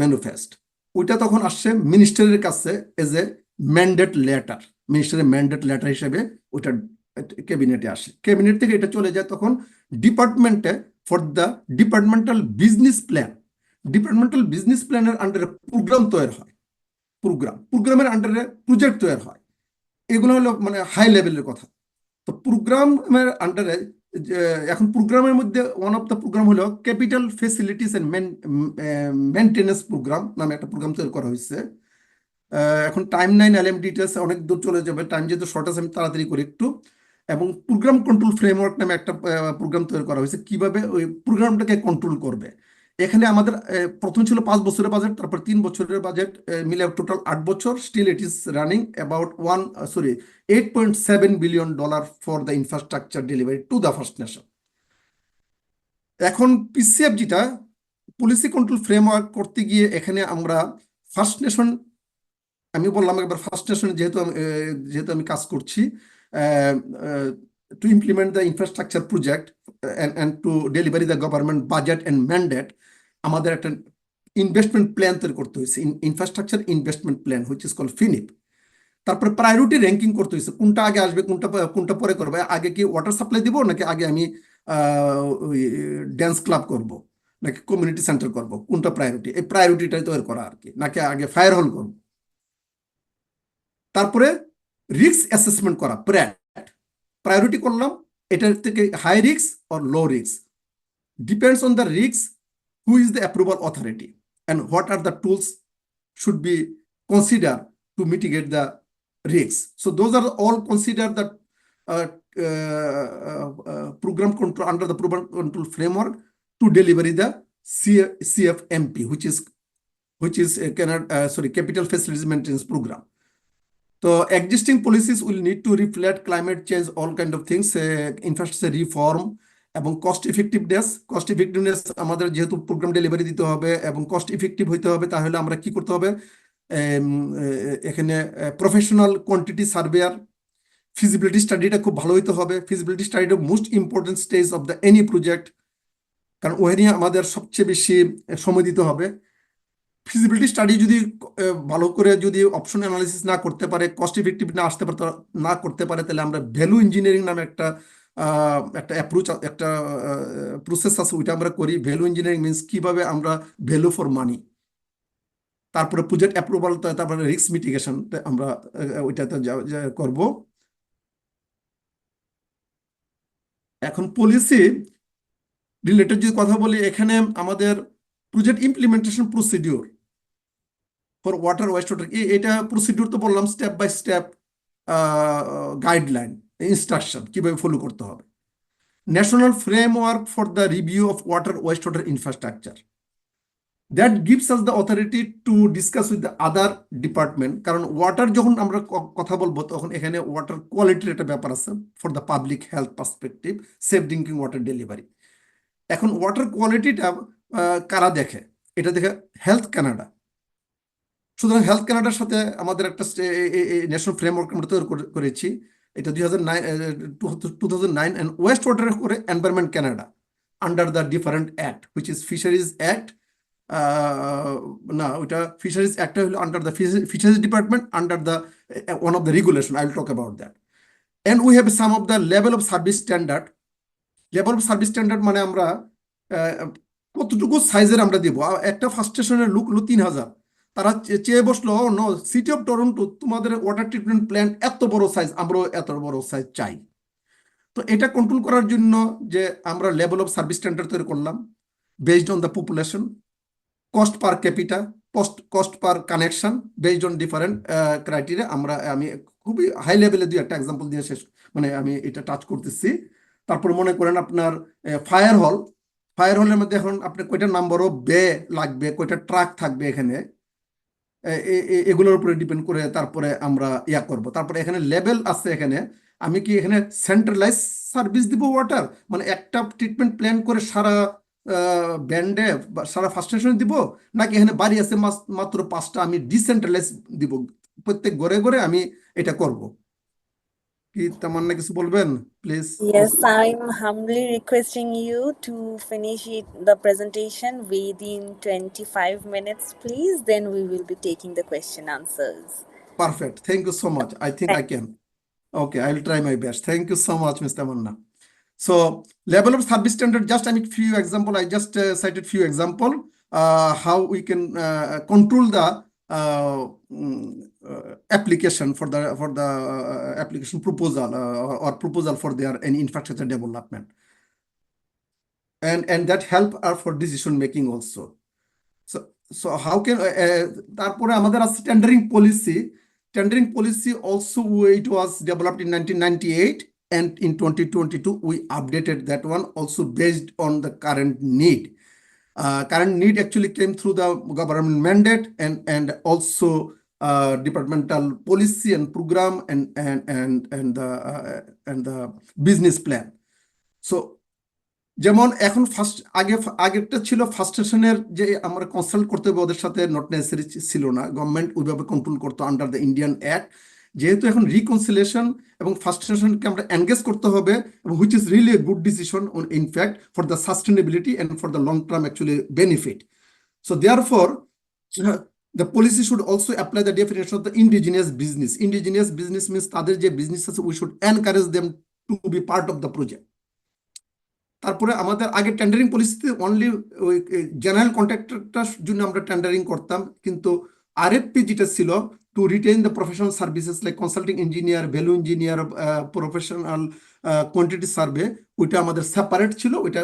ম্যানিফেস্ট। ওইটা তখন আসছে মিনিস্টারের কাছে এজ এ ম্যান্ডেট লেটার, মিনিস্টারের ম্যান্ডেট লেটার হিসেবে ওইটা ক্যাবিনেটে আসে। ক্যাবিনেট থেকে এটা চলে যায় তখন ডিপার্টমেন্টে for the departmental business plan. Departmental business প্ল্যানের আন্ডারে প্রোগ্রাম তৈরি হয়, প্রোগ্রামের আন্ডারে প্রজেক্ট তৈরি হয়। এগুলো হলো মানে হাই লেভেলের কথা। তো প্রোগ্রামের আন্ডারে এখন প্রোগ্রামের মধ্যে ওয়ান অফ দ্য প্রোগ্রাম হলো capital facilities and maintenance program নামে একটা প্রোগ্রাম তৈরি করা হয়েছে। এখন টাইম নাইন এলএম ডিটেলস অনেক দূর চলে যাবে, টাইম যেহেতু শর্ট আছে আমি তাড়াতাড়ি করি একটু। এবং প্রোগ্রাম কন্ট্রোল ফ্রেমওয়ার্ক নামে একটা প্রোগ্রাম তৈরি করা হয়েছে কিভাবে ওই প্রোগ্রামটাকে কন্ট্রোল করবে। এখানে আমাদের প্রথম ছিল 5 বছরের বাজেট, তারপর 3 বছরের বাজেট, মিলে টোটাল 8 বছর। Still it is running about $8.7 billion for the infrastructure delivery to the first nation. এখন পিসিএফ যেটা পলিসি কন্ট্রোল ফ্রেমওয়ার্ক করতে গিয়ে এখানে আমরা ফার্স্ট নেশন, আমি বললাম একবার ফার্স্ট নেশনে যেহেতু আমি কাজ করছি, to implement the infrastructure project and to deliver the government budget and mandate, আমাদের একটা ইনভেস্টমেন্ট প্ল্যান তৈরি করতে হয়েছে, infrastructure investment plan which is called ফিনিপ। তারপরে প্রায়োরিটি র্যাঙ্কিং করতে হয়েছে, কোনটা আগে আসবে কোনটা পরে করবে। আগে কি ওয়াটার সাপ্লাই দিব, নাকি আগে আমি ড্যান্স ক্লাব করব, নাকি কমিউনিটি সেন্টার করব, কোনটা প্রায়োরিটি, এই প্রায়োরিটিটাই তৈরি করা আর কি, নাকি আগে ফায়ার হল করব। তারপরে রিস্ক অ্যাসেসমেন্ট করা, প্রায়োরিটি করলাম, এটার থেকে high risk or low risk, depends on the risk, who is the approval authority and what are the tools should be consider to mitigate the risks. So those are all considered that program control under the program control framework to deliver the CFMP, which is Capital Facilities Maintenance Program. So existing policies will need to reflect climate change, all kind of things, infrastructure reform এবং cost effectiveness আমাদের যেহেতু programme delivery দিতে হবে এবং cost effective হইতে হবে, তাহলে আমরা কি করতে হবে, এখানে প্রফেশনাল কোয়ান্টিটি সার্ভেয়ার, ফিজিবিলিটি স্টাডিটা খুব ভালো হইতে হবে। ফিজিবিলিটি স্টাডিটা most important stage of the any project, কারণ ওখানে আমাদের সবচেয়ে বেশি সময় দিতে হবে। ফিজিবিলিটি স্টাডি যদি ভালো করে যদি অপশন অ্যানালিসিস না করতে পারে, কস্ট ইফেক্টিভ না করতে পারে, তাহলে আমরা ভ্যালু ইঞ্জিনিয়ারিং নামে একটা অ্যাপ্রোচ, একটা প্রসেস আছে, ওইটা আমরা করি। ভ্যালু ইঞ্জিনিয়ারিং মিনস কিভাবে আমরা ভ্যালু ফর মানি, তারপরে প্রজেক্ট অ্যাপ্রুভাল, তারপরে রিস্ক মিটিগেশন আমরা ওইটাতে করব। এখন পলিসি রিলেটেড যদি কথা বলি, এখানে আমাদের project implementation procedure for water waste water, এটা প্রসিডিওর তো বললাম, step by step guideline, instruction কিভাবে ফলো করতে হবে। National framework for the review of water waste water infrastructure, that gives us the authority to discuss with the other department, কারণ water যখন আমরা কথা বলবো তখন এখানে ওয়াটার কোয়ালিটির একটা ব্যাপার আছে for the public health perspective, safe drinking water delivery. এখন ওয়াটার কোয়ালিটিটা কারা দেখে, এটা দেখে হেলথ কানাডা। সুতরাং হেলথ কানাডার সাথে আমাদের একটা ন্যাশনাল ফ্রেমওয়ার্ক আমরা তৈরি করেছি, এটা 2009 and ওয়েস্ট ওয়াটার করে environment Canada under the different act which is fisheries act, না ওইটা ফিশারিজ অ্যাক্ট হলো under the fisheries department under the one of the regulation, I will talk about that. And we have some of the level of service standard. Level of service standard মানে আমরা কতটুকু সাইজের আমরা দিব। একটা first স্টেশনের look হলো 3000, তারা চেয়ে বসলো, নো, সিটি অফ টরন্টো তোমাদের ওয়াটার ট্রিটমেন্ট প্ল্যান্ট এত বড় সাইজ, আমরাও এত বড় সাইজ চাই। তো এটা কন্ট্রোল করার জন্য যে আমরা লেভেল অফ সার্ভিস স্ট্যান্ডার্ড তৈরি করলাম based on the population, cost per capital, cost per connection, based on different criteria. আমি খুবই হাই লেভেলে দুই একটা এক্সাম্পল দিয়ে শেষ, মানে আমি এটা টাচ করতেছি। তারপর মনে করেন আপনার ফায়ার হলের মধ্যে এখন আপনার কয়টা নাম্বার অফ বে লাগবে, কয়টা ট্রাক থাকবে এখানে, এগুলোর উপরে ডিপেন্ড করে তারপরে আমরা করব। তারপরে এখানে লেভেল আছে, এখানে আমি কি এখানে সেন্ট্রালাইজ সার্ভিস দিব ওয়াটার, মানে একটা ট্রিটমেন্ট প্ল্যান করে সারা ব্যান্ডে বা সারা ফার্স্ট স্টেশনে দিব, নাকি এখানে বাড়ি আছে মাত্র 5টা, আমি ডিসেন্ট্রালাইজ দিব, প্রত্যেক ঘরে ঘরে আমি এটা করব। কি তেমন না কিছু বলবেন please? Yes, I'm humbly requesting you to finish the presentation within 25 minutes, please. Then we will be taking the question answers. Perfect, thank you so much. I think I can. Okay, I will try my best. Thank you so much, Mr. Manna. So level of service standard, just I mean few example, I just cited few example how we can control the application for the application proposal or proposal for their any infrastructure development, and that help are for decision making also. So how can তারপরে আমাদের আছে tendering policy also it was developed in 1998, and in 2022 we updated that one also based on the current need. Current need actually came through the government mandate and also departmental policy and program and the business plan. So যেমন এখন আগেরটা ছিল first স্টেশনের যে আমরা consult করতে হবে ওদের সাথে, নট নেসেসারি ছিল না, গভর্নমেন্ট ওইভাবে কন্ট্রোল করতো আন্ডার দ্য ইন্ডিয়ান অ্যাক্ট। যেহেতু এখন রিকনসিলিয়েশন এবং ফার্স্ট স্টেশনকে আমরা এনগেজ করতে হবে, এবং which is really a good decision in fact for the sustainability and for the long term actually benefit. So therefore the policy should also apply the definition of the indigenous business. Indigenous business means তাদের যে business আছে, we should encourage them to be part of the project. তারপরে আমাদের আগে tendering পলিসিতে only ওই general কন্ট্রাক্টরটার জন্য আমরা টেন্ডারিং করতাম, কিন্তু আরএফপি যেটা ছিল to retain the professional services like consulting engineer, value engineer, professional quantity survey, ওইটা আমাদের সেপারেট ছিল। ওইটা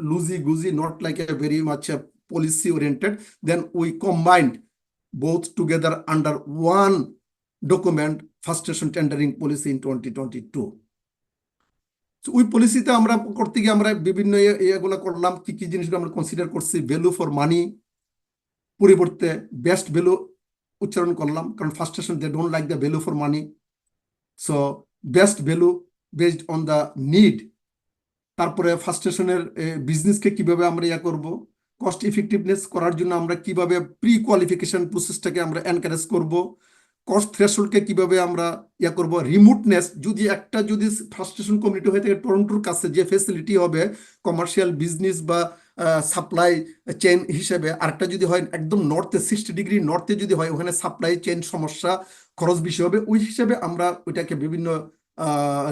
loosey goosey, not like a very much policy oriented. Then we combined both together under one document, first station tendering policy in 2022. ওই পলিসিতে আমরা করতে গিয়ে আমরা বিভিন্ন এগুলো করলাম, কি কি জিনিসগুলো আমরা কনসিডার করছি। ভ্যালু ফর মানি পরিবর্তে বেস্ট ভ্যালু উচ্চারণ করলাম, কারণ first station they don't like the value for money. So best value based on the need. তারপরে ফার্স্ট স্টেশনের বিজনেসকে কিভাবে আমরা করব, কস্ট ইফেক্টিভনেস করার জন্য আমরা কিভাবে প্রি কোয়ালিফিকেশন প্রসেসটাকে আমরা এনকারেজ করব, কস্ট থ্রেশহোল্ডকে কিভাবে আমরা করব, রিমোটনেস, যদি ফার্স্ট স্টেশন কমিউনিটি হয়ে থাকে টরন্টোর কাছে, যে ফেসিলিটি হবে কমার্শিয়াল বিজনেস বা সাপ্লাই চেইন হিসেবে, আরেকটা যদি হয় একদম নর্থে 60 ডিগ্রি নর্থে যদি হয়, ওখানে সাপ্লাই চেইন সমস্যা, খরচ বেশি হবে, ওই হিসেবে আমরা ওইটাকে বিভিন্ন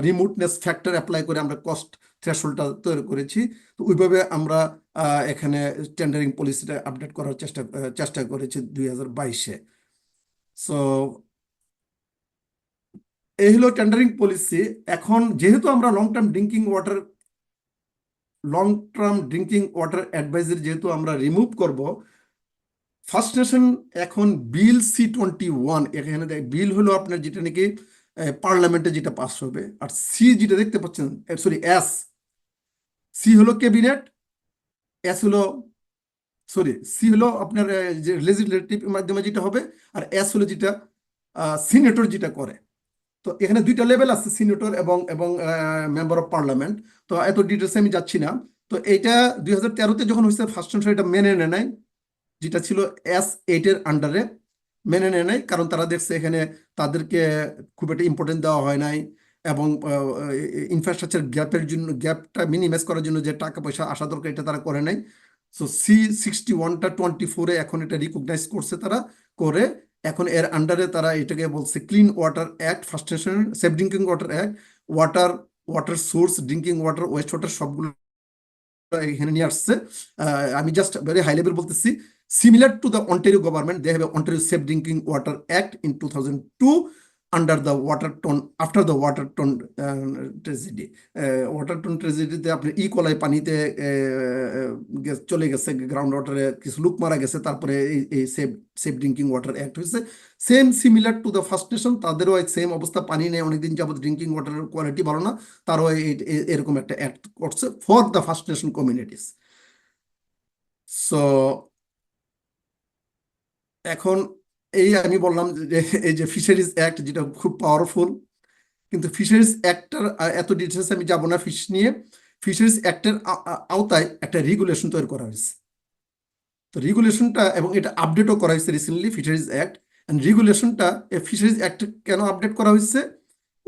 রিমোটনেস ফ্যাক্টর অ্যাপ্লাই করে আমরা কস্ট থ্রেশহোল্ডটা তৈরি করেছি। তো ওইভাবে আমরা এখানে টেন্ডারিং পলিসিটা আপডেট করার চেষ্টা করেছি 2022-এ। সো এই হলো টেন্ডারিং পলিসি। এখন যেহেতু আমরা long term drinking water advisory যেহেতু আমরা রিমুভ করব, ফার্স্ট স্টেশন এখন বিল C-21, এখানে বিল হলো আপনার যেটা নাকি পার্লামেন্টে যেটা পাস হবে, আর সি যেটা দেখতে পাচ্ছেন, সরি সি হলো ক্যাবিনেট, সি হলো আপনার যে লেজিসলেটিভ মাধ্যমে যেটা হবে, আর এস হলো যেটা সিনেটর যেটা করে। তো এখানে দুইটা লেভেল আছে, সিনেটর এবং মেম্বার অফ পার্লামেন্ট। তো এত ডিটেলসে আমি যাচ্ছি না। তো এইটা 2013-তে যখন হয়েছে ফার্স্ট স্টেশন এটা মেনে নেয় নাই, যেটা ছিল S-8 এর আন্ডারে মেনে নেয় নাই, কারণ তারা দেখছে এখানে তাদেরকে খুব একটা ইম্পর্টেন্ট দেওয়া হয় নাই, এবং ইনফ্রাস্ট্রাকচার গ্যাপটা মিনিমাইজ করার জন্য যে টাকা পয়সা আসা দরকার এটা তারা করে নাই। সো C-61টা 24-এ এখন এটা রিকগনাইজ করছে, তারা করে এখন এর আন্ডারে তারা এটাকে বলছে clean water act, first station safe drinking water act, water source, drinking water, waste water সবগুলো এখানে নিয়ে আসছে। আমি জাস্ট ভেরি হাই লেভেল বলতেছি, similar to the Ontario government, they have a Ontario Safe Drinking Water Act in 2002 under the Waterton, after the Waterton tragedy. Waterton tragedy তে আপনি E. coli পানিতে চলে গেছে, গ্রাউন্ড ওয়াটারে কিছু লোক মারা গেছে, তারপরে এই সেফ ড্রিঙ্কিং ওয়াটার অ্যাক্ট হয়েছে। Same similar to the first nation, তাদেরও সেম অবস্থা, পানি নেই অনেকদিন যাবত, ড্রিঙ্কিং ওয়াটারের কোয়ালিটি ভালো না, তারও এরকম একটা অ্যাক্ট করছে for the first Nation communities. So এখন এই আমি বললাম যে এই যে ফিশারিজ অ্যাক্ট, যেটা খুব পাওয়ারফুল, কিন্তু ফিশারিজ অ্যাক্টের এত ডিটেলস আমি যাব না ফিশ নিয়ে। ফিশারিজ অ্যাক্টের আওতায় একটা রেগুলেশন তৈরি করা হয়েছে। তো রেগুলেশনটা, এবং এটা আপডেটও করা হয়েছে রিসেন্টলি, ফিশারিজ অ্যাক্ট অ্যান্ড রেগুলেশনটা। ফিশারিজ অ্যাক্ট কেন আপডেট করা হয়েছে?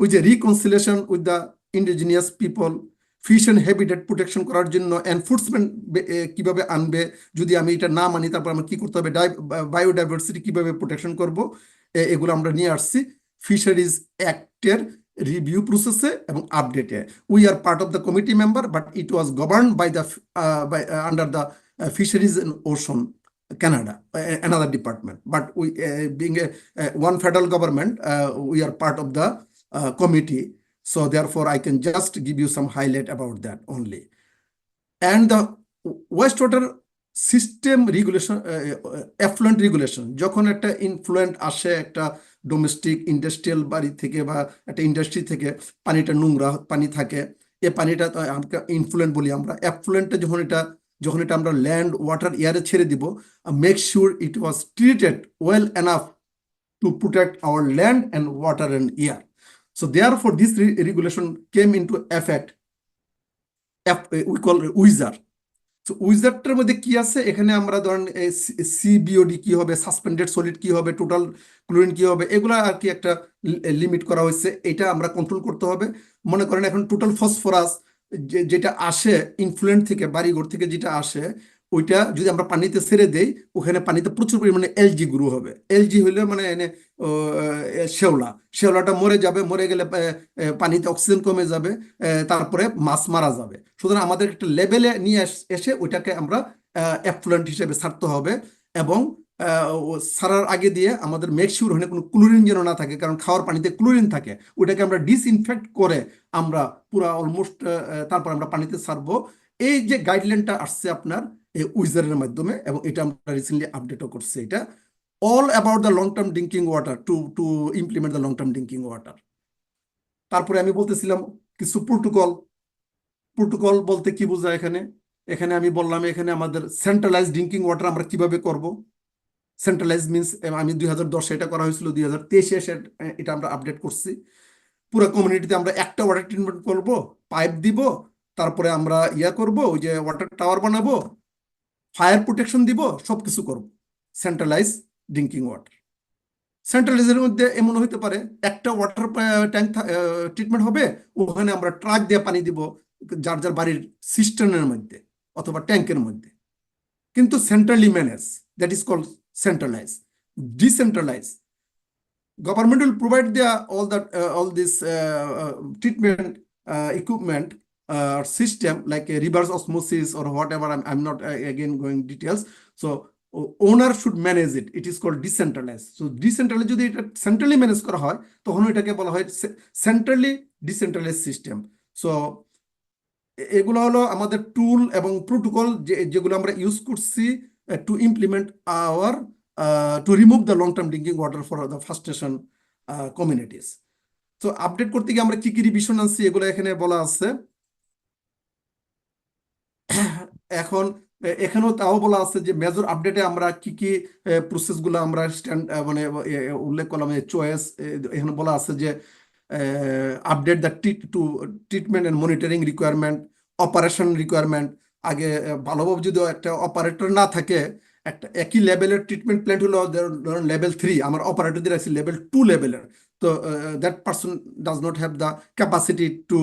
ওই যে reconciliation with the indigenous people, fish and habitat protection করার জন্য এনফোর্সমেন্ট কিভাবে আনবে, যদি আমি এটা না মানি তারপর আমার কি করতে হবে, বায়োডাইভার্সিটি কিভাবে প্রোটেকশন করব, এগুলো আমরা নিয়ে আসছি ফিশারিজ অ্যাক্টের রিভিউ প্রসেসে এবং আপডেটে। We are part of the committee member, but it was governed by the under the Fisheries and Ocean Canada, another department. But we, being one federal government, we are part of the committee. So therefore, I can just give you some highlight about that only. And the wastewater system regulation, effluent regulation, যখন একটা ইনফ্লুয়েন্ট আসে একটা domestic industrial বাড়ি থেকে বা একটা industry থেকে, পানিটা নোংরা পানি থাকে, এ পানিটা ইনফ্লুয়েন্ট বলি আমরা। অ্যাফ্লুয়েন্টটা যখন এটা আমরা ল্যান্ড, ওয়াটার, এয়ারে ছেড়ে দিব, make sure it was treated well enough to protect our land and water and air. So therefore, this regulation came into effect. We call it WIZAR. So উইজারটার মধ্যে কি আছে, এখানে আমরা ধরেন সিবিওডি কি হবে, সাসপেন্ডেড সলিড কি হবে, টোটাল ক্লোরিন কি হবে, এগুলা আর কি একটা লিমিট করা হয়েছে। এটা আমরা কন্ট্রোল করতে হবে। মনে করেন এখন টোটাল ফসফরাস যেটা আসে ইনফ্লুয়েন্ট থেকে, বাড়িঘর থেকে যেটা আসে, ওইটা যদি আমরা পানিতে ছেড়ে দেই, ওখানে পানিতে প্রচুর পরিমাণে এলজি গ্রো হবে। এলজি হইলে মানে শেওলাটা মরে যাবে, মরে গেলে পানিতে অক্সিজেন কমে যাবে, তারপরে মাছ মারা যাবে। সুতরাং আমাদের একটা লেভেলে নিয়ে এসে ওইটাকে আমরা অ্যাফ্লুয়েন্ট হিসেবে ছাড়তে হবে, এবং ছাড়ার আগে দিয়ে আমাদের মেক শিওর ওখানে কোনো ক্লোরিন যেন না থাকে, কারণ খাওয়ার পানিতে ক্লোরিন থাকে, ওইটাকে আমরা ডিসইনফেক্ট করে আমরা পুরা অলমোস্ট তারপর আমরা পানিতে ছাড়বো। এই যে গাইডলাইনটা আসছে আপনার এই উইজারের মাধ্যমে, এবং এটা আমরা রিসেন্টলি আপডেটও করছি। এটা all about the long-term drinking water, to implement the long-term drinking water. তারপরে আমি বলতেছিলাম কিছু প্রোটোকল বলতে কি বোঝায় এখানে আমি বললাম, এখানে আমাদের সেন্ট্রালাইজ ড্রিঙ্কিং ওয়াটার আমরা কিভাবে করব। সেন্ট্রালাইজ মিনস, আমি 2010 এটা করা হয়েছিল, 2023 এটা আমরা আপডেট করছি। পুরো কমিউনিটিতে আমরা একটা ওয়াটার ট্রিটমেন্ট করব, পাইপ দিব, তারপরে আমরা করব, ওই যে ওয়াটার টাওয়ার বানাবো, ফায়ার প্রোটেকশন দিব, সবকিছু করব। Centralise drinking water. সেন্ট্রালাইজের মধ্যে এমন হতে পারে একটা ওয়াটার ট্যাঙ্ক ট্রিটমেন্ট হবে, ওখানে আমরা ট্রাক দিয়ে পানি দিব যার যার বাড়ির সিস্টেমের মধ্যে অথবা ট্যাঙ্কের মধ্যে, কিন্তু centrally manage, that is called centralize. Decentralize, government will provide all this treatment equipment system, like a reverse osmosis or whatever. I'm not again going details. So owner should manage it. It is called decentralized. So decentralized যদি এটা centrally manage করা হয়, তখন এটাকে বলা হয় centrally decentralise system. So এগুলো হলো আমাদের টুল এবং প্রোটোকল যেগুলো আমরা ইউজ করছি to implement our to remove the long-term drinking water for the First Nation communities. So update করতে গিয়ে আমরা কি কি রিভিশন আনছি এগুলো এখানে বলা আছে। এখন এখানেও তাও বলা আছে যে মেজর আপডেটে আমরা কি কি প্রসেসগুলো আমরা মানে উল্লেখ করলাম। চয়েস এখানে বলা আছে যে update the treatment and monitoring requirement, operation requirement. আগে ভালোভাবে যদি একটা অপারেটর না থাকে, একটা একই লেভেলের ট্রিটমেন্ট প্ল্যান্ট হলো ধরুন লেভেল 3, আমার অপারেটর দিয়ে রাখছি লেভেল 2 লেভেলের, তো that person does not have the capacity two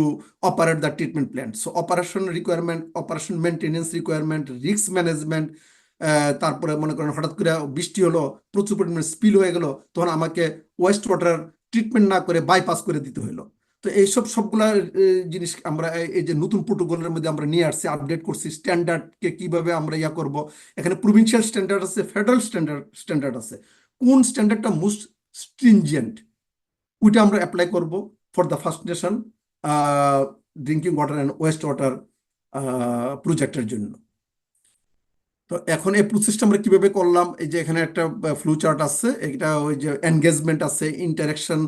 operate the treatment plant. So operation requirement, operation maintenance requirement, risk management. তারপরে মনে করেন হঠাৎ করে বৃষ্টি হলো, প্রচুর পরিমাণে স্পিল হয়ে গেল, তখন আমাকে ওয়েস্ট ওয়াটার ট্রিটমেন্ট না করে বাইপাস করে দিতে হলো। তো এইসব সবগুলা জিনিস আমরা এই যে নতুন প্রোটোকলের মধ্যে আমরা নিয়ে আসছি, আপডেট করছি, স্ট্যান্ডার্ডকে কিভাবে আমরা ইয়া করব। এখানে প্রভিন্সিয়াল স্ট্যান্ডার্ড আছে, ফেডারেল স্ট্যান্ডার্ড আছে। কোন স্ট্যান্ডার্ডটা মোস্ট স্ট্রিনজেন্ট ওইটা আমরা অ্যাপ্লাই করব for the first nation drinking water and West water প্রজেক্টের জন্য। তো এখন এই প্রসেসটা আমরা কিভাবে করলাম, এই যে এখানে একটা ফ্লো চার্ট আছে, এটা ওই যে এনগেজমেন্ট আছে, interaction,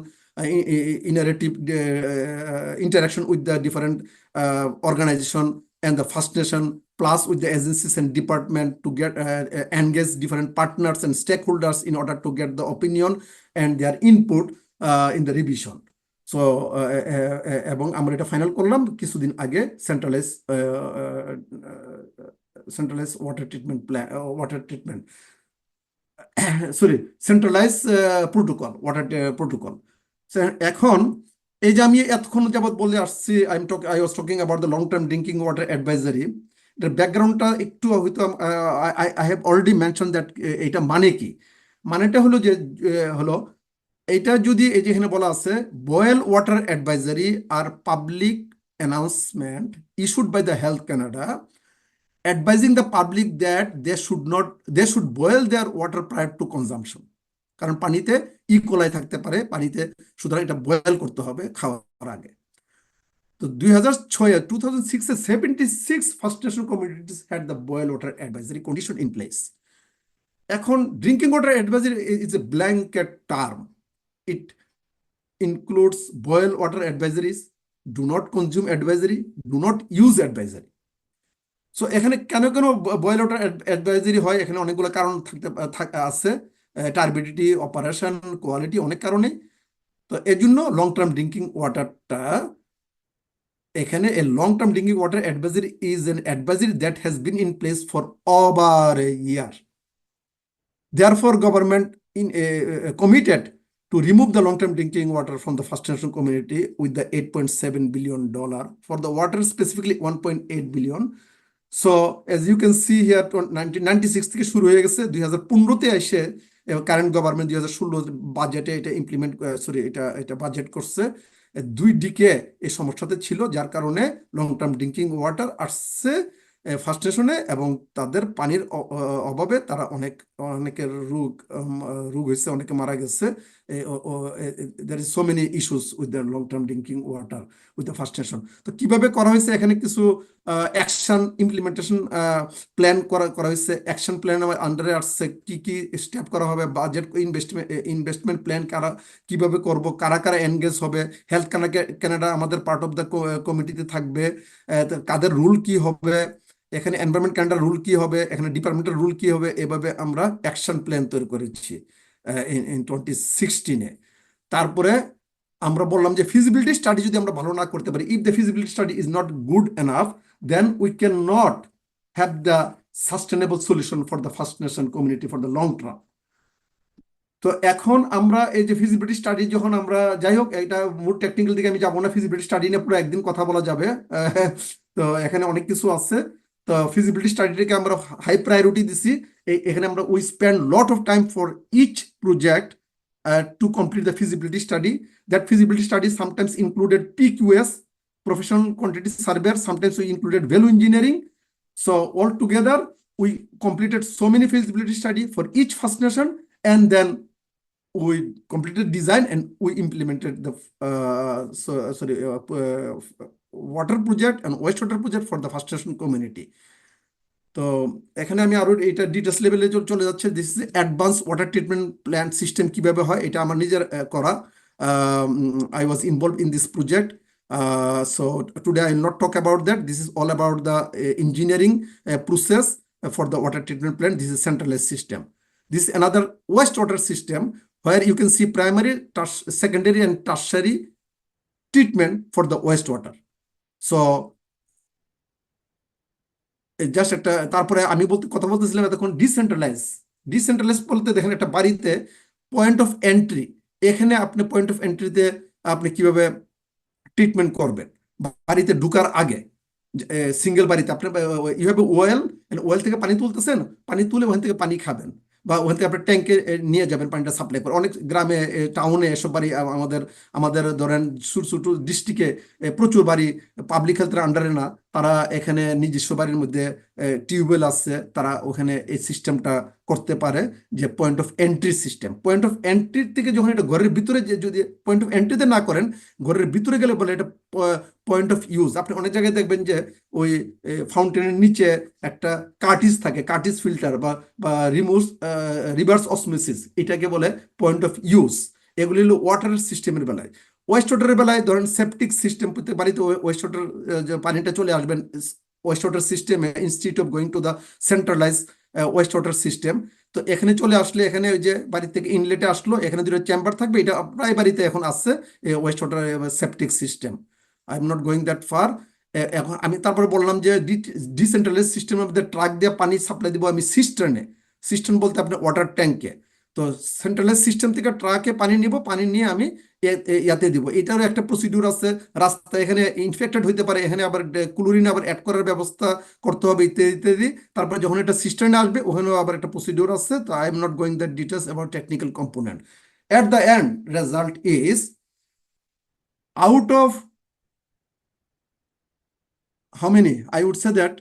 ইনারেটিভ interaction with the different organization and the First Nation, plus with the agencies and department to get engage different partners and stakeholders in order to get the opinion and their input in the revision. So এবং আমরা এটা final করলাম কিছুদিন আগে centralise water treatment sorry centralise water protocol. এখন এই যে আমি এতক্ষণ যাবত বলে আসছি, I was talking about the long term drinking water advisory. এটার ব্যাকগ্রাউন্ডটা একটু হয়তো I have already mention that এটা মানে কি। মানেটা হলো যে হলো এইটা যদি এই যে এখানে বলা আছে বয়েল ওয়াটার অ্যাডভাইজারি আর public announcement issued by the health Canada advising the public that they should boil their water prior to consumption, কারণ পানিতে ইকোলাই থাকতে পারে পানিতে, সুতরাং এটা বয়েল করতে হবে খাওয়ার আগে। তো 2006 76 First Nation communities had the boil water advisory condition in place. এখন drinking water advisory is a blanket term. It includes boil water advisories, do not consume advisory, do not use advisory. So এখানে কেন কেন boil water advisory হয়, এখানে অনেকগুলো কারণ আছে, turbidity, operation, quality, অনেক কারণে। তো এর জন্য লং টার্ম ড্রিঙ্কিং ওয়াটারটা এখানে a long term drinking water advisory is an advisory that has been in place for over a year. Therefore, government committed to remove the long-term drinking water from the First Nation community with the $8.7 billion. For the water, specifically $1.8 billion. So, as you can see here, 1996 থেকে শুরু হয়ে গেছে, 2015-তে এসে current government 2016 বাজেটে এটা implement এটা budget করছে। দুই দিকে এই সমস্যাতে ছিল, যার কারণে লং টার্ম ড্রিঙ্কিং ওয়াটার আসছে ফার্স্ট নেশনে, এবং তাদের পানির অভাবে তারা অনেকের রোগ হয়েছে, অনেকে মারা গেছে। there is so many issues with the long term drinking water with the First Nation. তো কিভাবে করা হয়েছে, এখানে কিছু অ্যাকশন ইমপ্লিমেন্টেশন প্ল্যান করা হয়েছে। অ্যাকশন প্ল্যান আন্ডারে আসছে কি কি স্টেপ করা হবে, বাজেট ইনভেস্টমেন্ট প্ল্যান কিভাবে করব, কারা কারা এনগেজ হবে, হেলথ কানাডা আমাদের পার্ট অফ দ্য কমিটিতে থাকবে, কাদের রুল কি হবে, এখানে এনভায়রনমেন্ট কানাডার রুল কি হবে, এখানে ডিপার্টমেন্টের রুল কি হবে। এভাবে আমরা অ্যাকশন প্ল্যান তৈরি করেছি in 2016-এ। তারপরে আমরা বললাম যে ফিজিবিলিটি স্টাডি যদি আমরা ভালো না করতে পারি, if the feasibility study is not good enough, then we can not have the sustainable solution for the first nation community for the long term. তো এখন আমরা এই যে ফিজিবিলিটি স্টাডি যখন আমরা, যাই হোক এটা মোর টেকনিক্যাল দিকে আমি যাবো না, ফিজিবিলিটি স্টাডি নিয়ে পুরো একদিন কথা বলা যাবে। তো এখানে অনেক কিছু আছে। তো ফিজিবিলিটি স্টাডিটাকে আমরা হাই প্রায়োরিটি দিছি। এখানে আমরা we spend lot of time for each project to complete the feasibility study. That feasibility study sometimes included PQS, professional quantity surveyor, sometimes we included value engineering. So altogether, we completed so many feasibility study for each First Nation, and then we completed design and we implemented the water project and wastewater project for the First Nation community. তো এখানে আমি আরো এটা details লেভেলে চলে যাচ্ছে। This is advance water treatment plant system কিভাবে হয়, এটা আমার নিজের করা। I was involve in this project. So today I will not talk about that. This is all about the engineering process for the water treatment plant. This is centralise system. This is another wastewater system where you can see primary, secondary, and tertiary treatment for the wastewater. So just একটা, তারপরে আমি কথা বলতেছিলাম এতক্ষণ decentralise বলতে দেখেন একটা বাড়িতে পয়েন্ট অফ এন্ট্রি, এখানে আপনি পয়েন্ট অফ এন্ট্রিতে আপনি কিভাবে ট্রিটমেন্ট করবেন। বাড়িতে ঢুকার আগে সিঙ্গেল বাড়িতে আপনি ইউ হ্যাভ ওয়েল থেকে পানি তুলতেছেন, পানি তুলে ওখান থেকে পানি খাবেন। বা ওখান থেকে আপনার ট্যাঙ্কে নিয়ে যাবেন পানিটা সাপ্লাই করে। অনেক গ্রামে টাউনে এসব বাড়ি আমাদের আমাদের ধরেন ছোট ছোট ডিস্ট্রিক্টে প্রচুর বাড়ি পাবলিক হেলথের আন্ডারে না, তারা এখানে নিজস্ব বাড়ির মধ্যে টিউবওয়েল আছে, তারা ওখানে এই সিস্টেমটা করতে পারে যে point of entry system. Point of এন্ট্রির থেকে যখন এটা ঘরের ভিতরে যদি পয়েন্ট অফ এন্ট্রিতে না করেন, ঘরের ভিতরে গেলে বলে এটা পয়েন্ট অফ ইউজ। আপনি অনেক জায়গায় দেখবেন যে ওই ফাউন্টেনের নিচে একটা কার্টিস থাকে, কার্টিস ফিল্টার বা রিভার্স অসমোসিস, এটাকে বলে পয়েন্ট অফ ইউজ। এগুলি হলো ওয়াটার সিস্টেমের বেলায়। ওয়েস্ট ওয়াটারের বেলায় ধরেন সেপটিক সিস্টেম, প্রত্যেক বাড়িতে ওয়েস্ট ওয়াটার যে পানিটা চলে আসবেন ওয়েস্ট ওয়াটার সিস্টেমে, institute of going to the centralise West water system. তো এখানে চলে আসলে এখানে ওই যে বাড়ি থেকে ইনলেটে আসলো, এখানে দুটো চেম্বার থাকবে, এটা প্রায় বাড়িতে এখন আসছে West water septic system. I am not going that fur. এখন আমি তারপরে বললাম যে ডিসেন্ট্রালাইজ সিস্টেমের মধ্যে ট্রাক দিয়ে পানি সাপ্লাই দিব আমি সিস্টার্নে। সিস্টার্ন বলতে আপনার ওয়াটার ট্যাঙ্কে। তো সেন্ট্রালাইজ সিস্টেম থেকে ট্রাকে পানি নিব, পানি নিয়ে আমি ইয়াতে দিব। এটারও একটা প্রসিডিউর আছে। রাস্তা এখানে ইনফেক্টেড হইতে পারে, এখানে আবার ক্লোরিন আবার অ্যাড করার ব্যবস্থা করতে হবে, ইত্যাদি ইত্যাদি। তারপরে যখন এটা সিস্টেমে আসবে ওখানেও আবার একটা প্রসিডিউর আছে। তো I am not going that details about technical component. At the end, result is out of how many? I would say that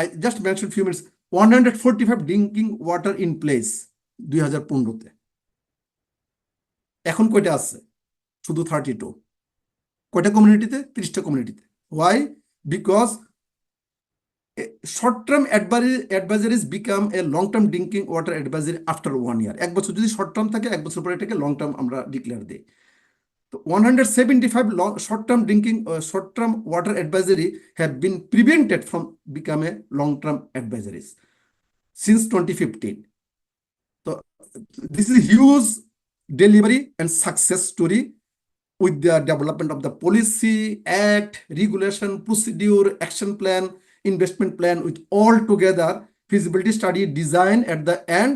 I just mentioned few minutes, 145 drinking water in place 2015-তে। এখন কয়টা আছে? শুধু 32। কয়টা কমিউনিটিতে? 30টা কমিউনিটিতে। Why? Because short term advisories become a long term drinking water advisory after 1 year। এক বছর যদি শর্ট টার্ম থাকে, এক বছর পরে এটাকে লং টার্ম আমরা ডিক্লেয়ার দিই। 175 short-term short-term water advisory have been prevented from becoming long-term advisories since 2015. So this is a huge delivery and success story with the development of the policy, act, regulation, procedure, action plan, investment plan, with all together feasibility study design. At the end,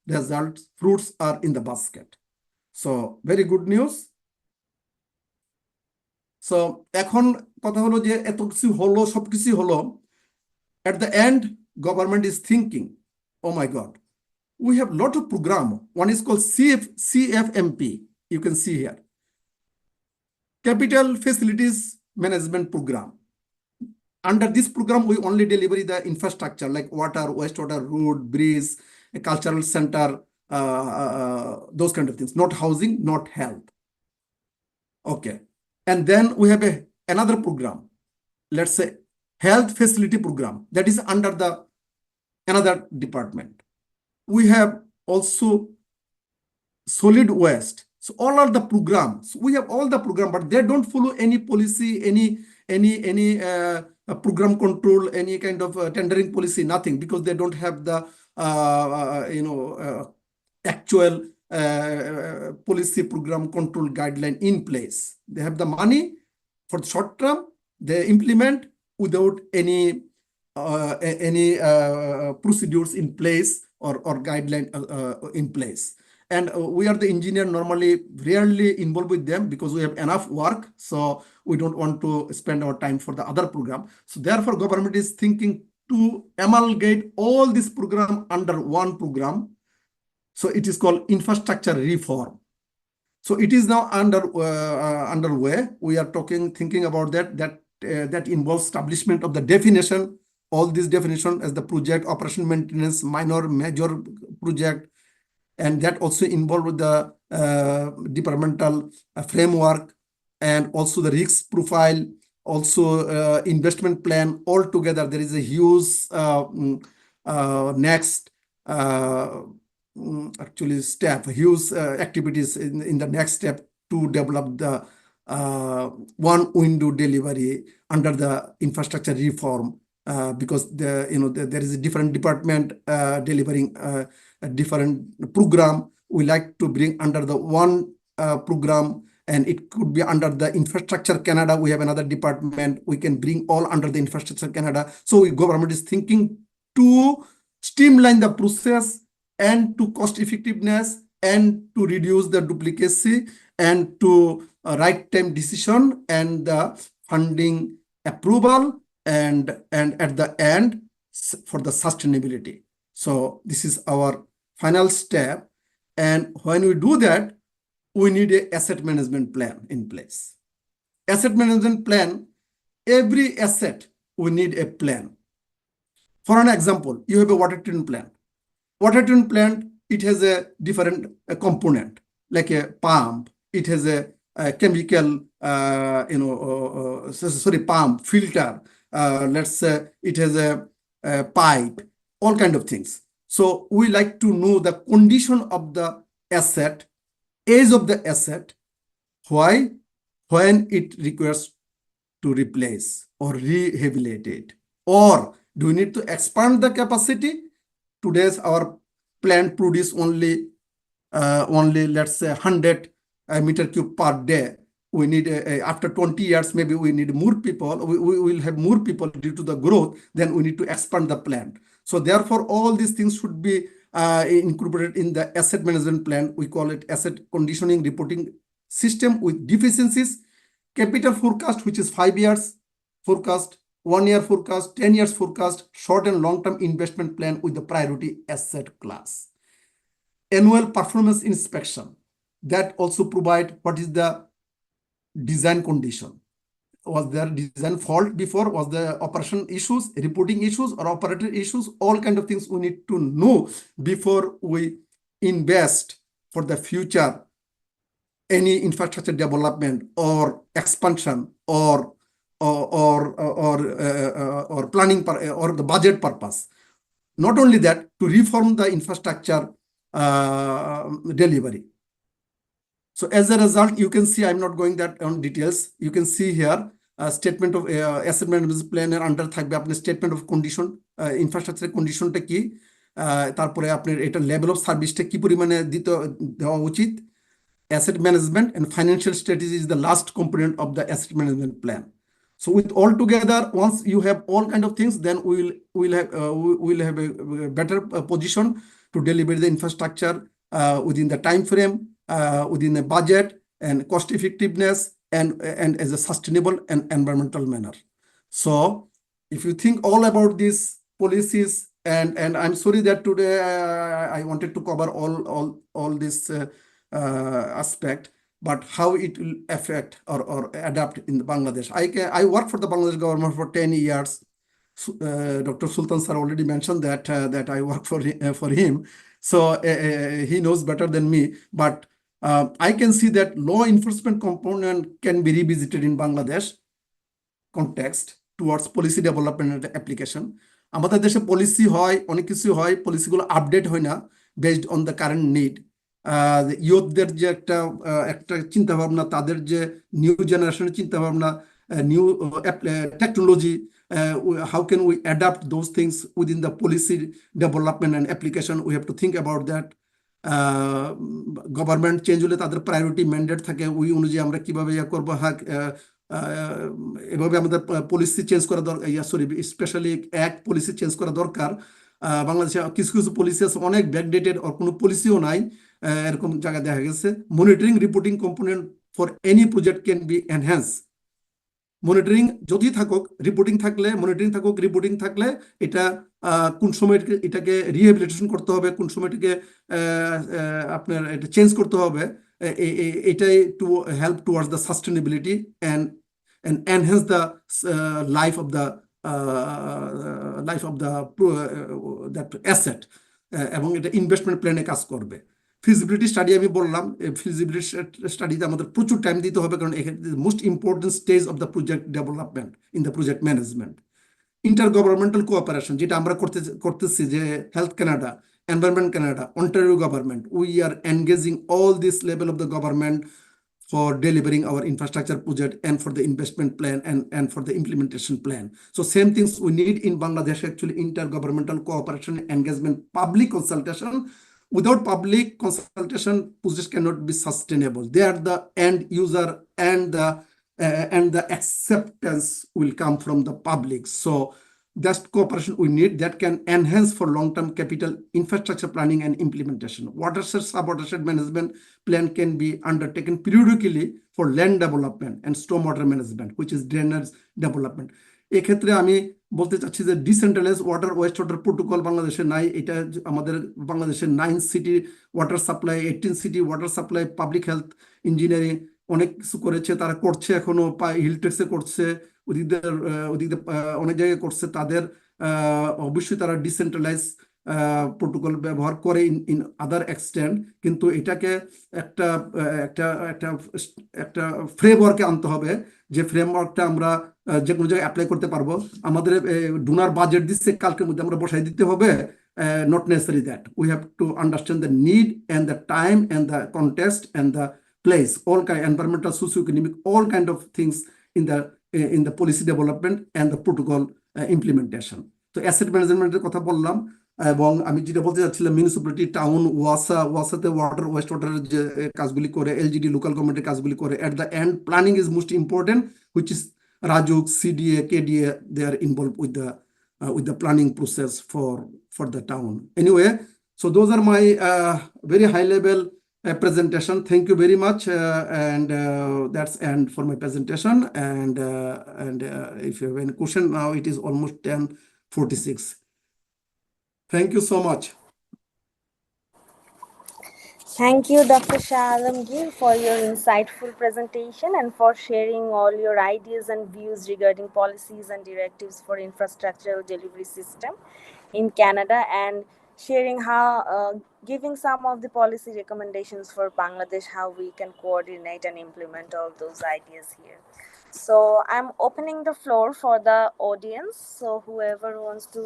results, fruits are in the basket. So very good news. So এখন কথা হলো যে এত কিছু হলো, সবকিছু হলো, at the end government is thinking, oh my god, we have lot of program. One is called CFMP, you can see here, Capital Facilities Management Program. Under this program we only deliver the infrastructure like water, wastewater, road, bridge, a cultural center, those kind of things, not housing, not health. Okay. And then we have another program, let's say health facility program, that is under the another department. We have also solid waste. So all are the programs. We have all the program, but they don't follow any policy, any program control, any kind of tendering policy, nothing, because they don't have the actual policy program control guideline in place. They have the money for the short term, they implement without any procedures in place or guideline in place. And we are the engineer normally rarely involved with them because we have enough work, so we don't want to spend our time for the other program. So therefore government is thinking to amalgamate all this program under one program. So it is called infrastructure reform. So it is now underway. We are thinking about that involves establishment of the definition, all this definition as the project, operation, maintenance, minor, major project, and that also involved with the departmental framework, and also the risk profile, also investment plan. All together there is a huge next actually step, huge activities in the next step to develop the one window delivery under the infrastructure reform, because there is a different department delivering a different program. We like to bring under the one program, and it could be under the Infrastructure Canada. We have another department, we can bring all under the Infrastructure Canada. So government is thinking to streamline the process and to cost effectiveness and to reduce the duplicacy and to right time decision and the funding approval and at the end for the sustainability. So this is our final step. And when we do that, we need an asset management plan in place. Asset management plan, every asset, we need a plan. For an example, you have a water treatment plant. Water treatment plant, it has a different component, like a pump. It has a chemical, pump, filter. Let's say it has a pipe, all kind of things. So we like to know the condition of the asset, age of the asset, why, when it requires to replace or rehabilitate, or do we need to expand the capacity? Today's our plant produce only let's say 100 meter cube per day. We need after 20 years, maybe we need more people. We will have more people due to the growth. Then we need to expand the plant. So therefore, all these things should be incorporated in the asset management plan. We call it asset conditioning reporting system with deficiencies, capital forecast, which is 5 years forecast, 1 year forecast, 10 years forecast, short and long-term investment plan with the priority asset class. Annual performance inspection, that also provide what is the design condition. Was there design fault before? Was there operation issues, reporting issues, or operator issues? All kind of things we need to know before we invest for the future, any infrastructure development or expansion or planning or the budget purpose. Not only that, to reform the infrastructure delivery. So as a result, you can see, I'm not going that on details. You can see here a statement of asset management plan under থাকবে আপনার statement of condition, infrastructure conditionটা কি, তারপরে আপনার এটা level of serviceটা কি পরিমাণে দেওয়া উচিত. Asset management and financial strategy is the last component of the asset management plan. So with all together, once you have all kind of things, then we'll have a better position to deliver the infrastructure within the time frame, within the budget and cost effectiveness, and as a sustainable and environmental manner. So if you think all about these policies, and I'm sorry that today I wanted to cover all this aspect, but how it will affect or adapt in Bangladesh. I work for the Bangladesh government for 10 years. Dr. Sultan sir already mentioned that I work for him, so he knows better than me. But I can see that law enforcement component can be revisited in Bangladesh context towards policy development and application. আমাদের দেশে policy হয়, অনেক কিছু হয়, পলিসিগুলো update হয় না based on the current need. ইয়ুথদের যে একটা চিন্তা ভাবনা, তাদের যে নিউ জেনারেশনের চিন্তা ভাবনা, new technology, how can we adapt those things within the policy development and application? We have to think about that. Government change হলে তাদের প্রায়োরিটি ম্যান্ডেট থাকে, ওই অনুযায়ী আমরা কিভাবে করবো। এভাবে আমাদের পলিসি চেঞ্জ করা দরকার, স্পেশালি এক পলিসি চেঞ্জ করা দরকার। বাংলাদেশে কিছু কিছু পলিসি আছে অনেক ব্যাকডেটেড, আর কোনো পলিসিও নাই, এরকম জায়গায় দেখা গেছে। Monitoring reporting component for any project can be enhance. Monitoring যদি থাকুক, রিপোর্টিং থাকলে, মনিটরিং থাকুক, রিপোর্টিং থাকলে এটা কোন সময় এটাকে রিহ্যাবিলিটেশন করতে হবে, কোন সময় এটাকে আপনার এটা চেঞ্জ করতে হবে, এটাই to help towards the sustainability and enhance the life of that asset, এবং এটা ইনভেস্টমেন্ট প্ল্যানে কাজ করবে। ফিজিবিলিটি স্টাডি আমি বললাম, ফিজিবিলিটি স্টাডিতে আমাদের প্রচুর টাইম দিতে হবে, কারণ এখানে most important stage of the project development in the project management. ইন্টারগভর্নমেন্টাল cooperation, যেটা আমরা করতেছি, যে health Canada, environment Canada, Ontario government, we are engaging all this level of the government for delivering our infrastructure project and for the investment plan and for the implementation plan. So same things we need in Bangladesh, actually intergovernmental cooperation, engagement, public consultation. Without public consultation, projects cannot be sustainable. They are the end user, and the acceptance will come from the public. So that's cooperation we need that can enhance for long-term capital infrastructure planning and implementation. Watershed, sub-watershed management plan can be undertaken periodically for land development and stormwater management, which is drainage development. এক্ষেত্রে আমি বলতে চাচ্ছি যে decentralize water waste water protocol বাংলাদেশে নাই। এটা আমাদের বাংলাদেশের 9 city water supply, 18 city water supply, public health, engineering অনেক কিছু করেছে, তারা করছে এখনো, হিলটেক্সে করছে, ওদিকে অনেক জায়গায় করছে। তাদের অবশ্যই তারা ডিসেন্ট্রালাইজ প্রোটোকল ব্যবহার করে ইন আদার এক্সটেন্ট, কিন্তু এটাকে একটা একটা একটা একটা ফ্রেমওয়ার্কে আনতে হবে, যে ফ্রেমওয়ার্কটা আমরা যে কোনো জায়গায় অ্যাপ্লাই করতে পারবো। আমাদের ডোনার বাজেট দিচ্ছে, কালকের মধ্যে আমরা বসাই দিতে হবে, not necessary that. We have to understand the need and the time and the context and the place, all kind, environmental, socio-economic, all kind of things in the policy development and the protocol implementation. তো asset ম্যানেজমেন্টের কথা বললাম, এবং আমি যেটা বলতে চাচ্ছিলাম, municipality, town, ওয়াসাতে water West ওয়াটারের যে কাজগুলি করে, এলজিডি লোকাল গভর্নমেন্টের কাজগুলি করে, এট the and planning is most important, which is RAJUK, CDA, KDA, they are involved with the planning process for the town. Anyway, so those are my very high level presentation. Thank you very much, and that's end for my presentation. And if you have any question, now it is almost 10:46. Thank you so much. Thank you, Dr. Shah Alamgir, for your insightful presentation and for sharing all your ideas and views regarding policies and directives for infrastructural delivery system in Canada, and sharing how, giving some of the policy recommendations for Bangladesh, how we can coordinate and implement all those ideas here. So I'm opening the floor for the audience. So whoever wants to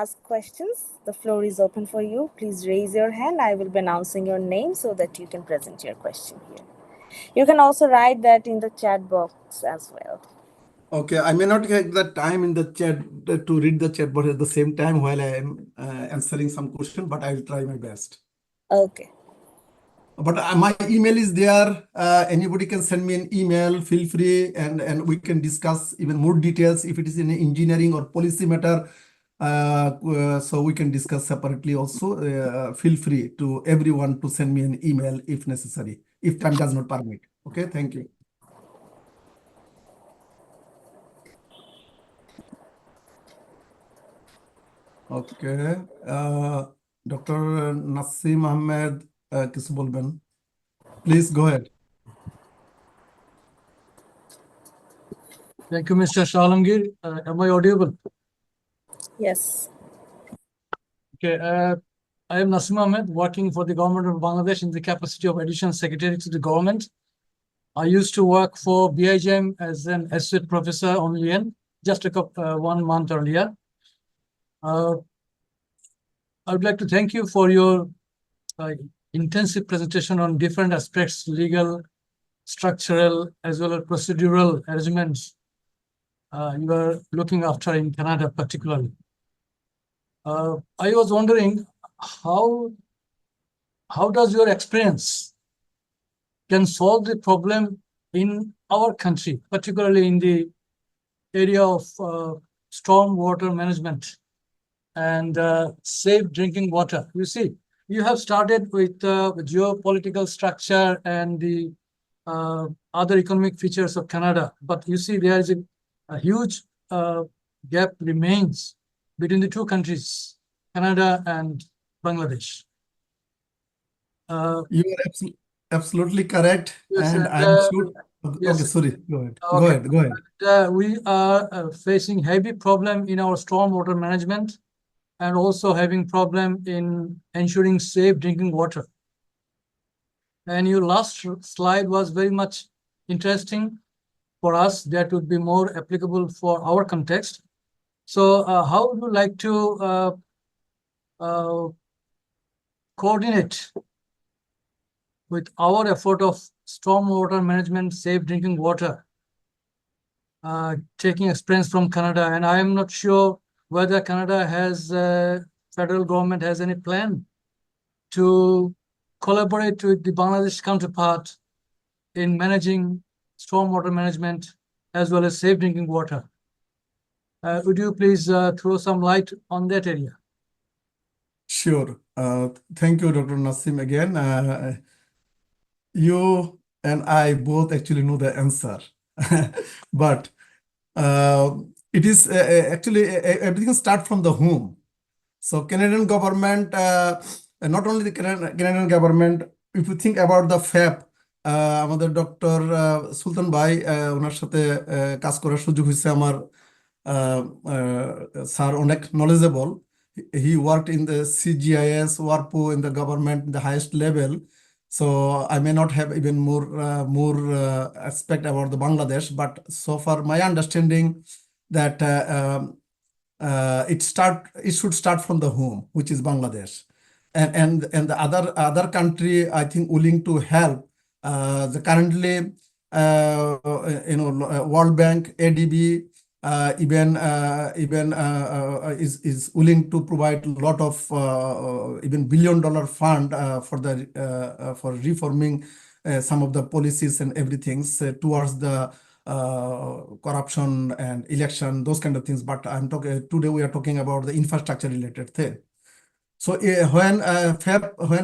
ask questions, the floor is open for you. Please raise your hand. I will be announcing your name so that you can present your question here. You can also write that in the chat box as well. Okay, I may not get the time in the chat to read the chat box at the same time while I am answering some question, but I will try my best. Okay. But my email is there. Anybody can send me an email. Feel free, and we can discuss even more details if it is in engineering or policy matter. So we can discuss separately also. Feel free to everyone to send me an email if necessary, if time does not permit. Okay, thank you. Okay, Dr. Nasim Ahmed, কিছু বলবেন? Please go ahead. Thank you, Mr. Shah Alamgir. Am I audible? Yes. Okay. I am Nasim Ahmed, working for the government of Bangladesh in the capacity of Additional Secretary to the government. I used to work for BIGM as an associate professor only in just 1 month earlier. I would like to thank you for your intensive presentation on different aspects, legal, structural, as well as procedural arrangements you are looking after in Canada particularly. I was wondering how does your experience can solve the problem in our country, particularly in the area of storm water management and safe drinking water. You see, you have started with geopolitical structure and the other economic features of Canada, but you see there is a huge gap remains between the two countries, Canada and Bangladesh. You are absolutely correct, Yes, and and, I'm sure. yes. Okay, sorry. Go ahead. Okay. Go ahead. Go ahead. We are facing heavy problem in our stormwater management and also having problem in ensuring safe drinking water. And your last slide was very much interesting for us. That would be more applicable for our context. So how would you like to coordinate with our effort of stormwater management, safe drinking water, taking experience from Canada? And I am not sure whether Canada has, federal government has any plan to collaborate with the Bangladesh counterpart in managing stormwater management as well as safe drinking water. Would you please throw some light on that area? Sure. Thank you, Dr. Nasim, again. You and I both actually know the answer, but it is actually everything start from the home. So Canadian government, not only the Canadian government, if you think about the FAP, আমাদের doctor Sultan ভাই ওনার সাথে কাজ করার সুযোগ হয়েছে আমার sir অনেক knowledgeable. He worked in the CGIS, WARPO in the government, the highest level. So I may not have even more aspect about the Bangladesh, but so far my understanding that it should start from the home, which is Bangladesh, and the other country I think willing to help. The currently World Bank, ADB, even is willing to provide a lot of even $1 billion fund for the for reforming some of the policies and everything towards the corruption and election, those kind of things. But I'm talking today we are talking about the infrastructure related thing. So when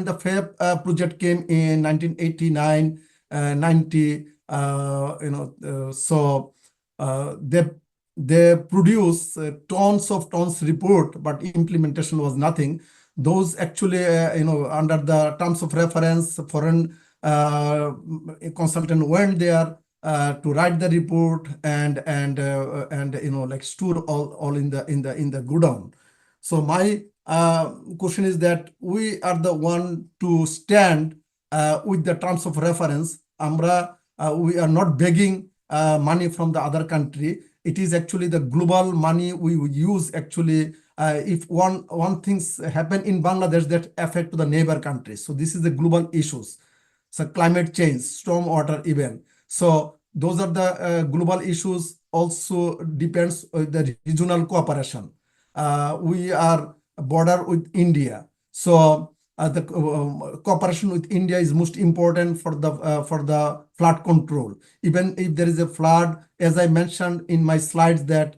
the FAP project came in 1989, 90, so they produce tons report, but implementation was nothing. Those actually under the terms of reference, foreign consultant went there to write the report and like store all in the godown. So my question is that we are the one to stand with the terms of reference. We are not begging money from the other country. It is actually the global money we would use actually if one things happen in Bangladesh that affect to the neighbor countries. So this is the global issues. So climate change, storm water event. So those are the global issues. Also depends on the regional cooperation. We are border with India, so the cooperation with India is most important for the flood control. Even if there is a flood, as I mentioned in my slides, that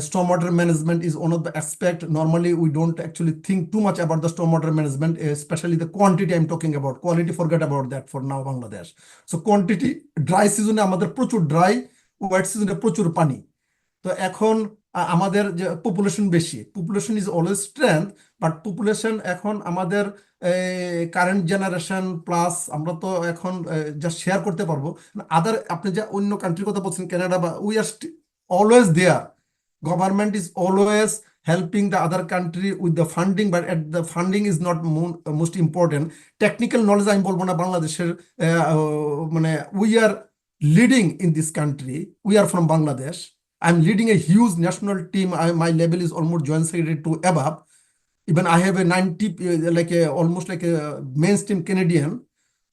stormwater management is one of the aspect. Normally we don't actually think too much about the stormwater management, especially the quantity I'm talking about. Quality, forget about that for now, Bangladesh. So quantity, dry season আমাদের প্রচুর dry, wet season প্রচুর পানি। তো এখন আমাদের যে population বেশি, population is always strength, but population এখন আমাদের কারেন্ট জেনারেশন প্লাস আমরা তো এখন যা শেয়ার করতে পারবো আদার। আপনি যে অন্য কান্ট্রির কথা বলছেন কানাডা, বা we are always there, government is always helping the other country with the funding, but at the funding is not most important. Technical knowledge আমি বলবো না বাংলাদেশের, মানে we are leading in this country. We are from Bangladesh. I'm leading a huge national team. My level is almost joint secretary to above. Even I have a 90, almost like a mainstream Canadian.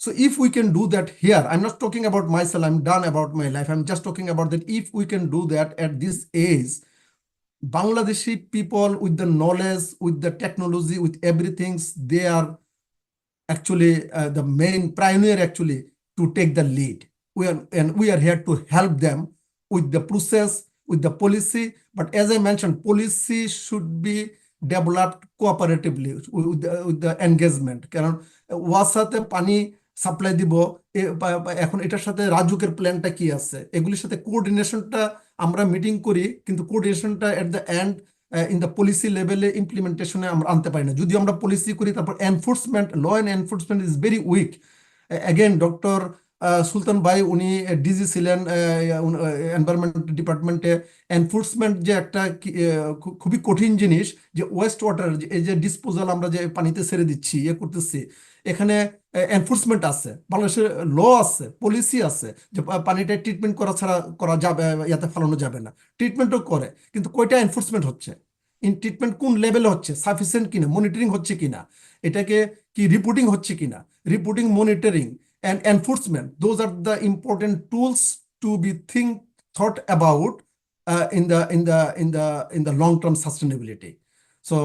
So if we can do that here, I'm not talking about myself, I'm done about my life. I'm just talking about that if we can do that at this age, Bangladeshi people with the knowledge, with the technology, with everything, they are actually the main pioneer actually to take the lead. We are here to help them with the process, with the policy. But as I mentioned, policy should be developed cooperatively with the engagement. কারণ ওয়াসাতে পানি supply দিব, এখন এটার সাথে রাজুকের প্ল্যানটা কি আছে, এগুলির সাথে কোঅর্ডিনেশনটা আমরা মিটিং করি, কিন্তু কোঅর্ডিনেশনটা at the end in the policy লেভেলে ইমপ্লিমেন্টেশনে আমরা আনতে পারি না। যদিও আমরা পলিসি করি, তারপর enforcement, law and enforcement is very weak. Again doctor Sultan ভাই উনি ডিজি ছিলেন এনভায়রনমেন্ট ডিপার্টমেন্টে। এনফোর্সমেন্ট যে একটা খুবই কঠিন জিনিস, যে ওয়েস্ট ওয়াটার এই যে ডিসপোজাল আমরা যে পানিতে ছেড়ে দিচ্ছি, ইয়ে করতেছি, এখানে এনফোর্সমেন্ট আছে, বাংলাদেশের ল আছে, পলিসি আছে যে পানিটা ট্রিটমেন্ট করা ছাড়া করা যাবে, ইয়াতে ফেলানো যাবে না। ট্রিটমেন্টও করে, কিন্তু কয়টা এনফোর্সমেন্ট হচ্ছে, ইন ট্রিটমেন্ট কোন লেভেলে হচ্ছে, সাফিসিয়েন্ট কিনা, মনিটরিং হচ্ছে কিনা, এটাকে কি রিপোর্টিং হচ্ছে কিনা, reporting, monitoring and enforcement, those are the important tools to be thought about in the long term sustainability. So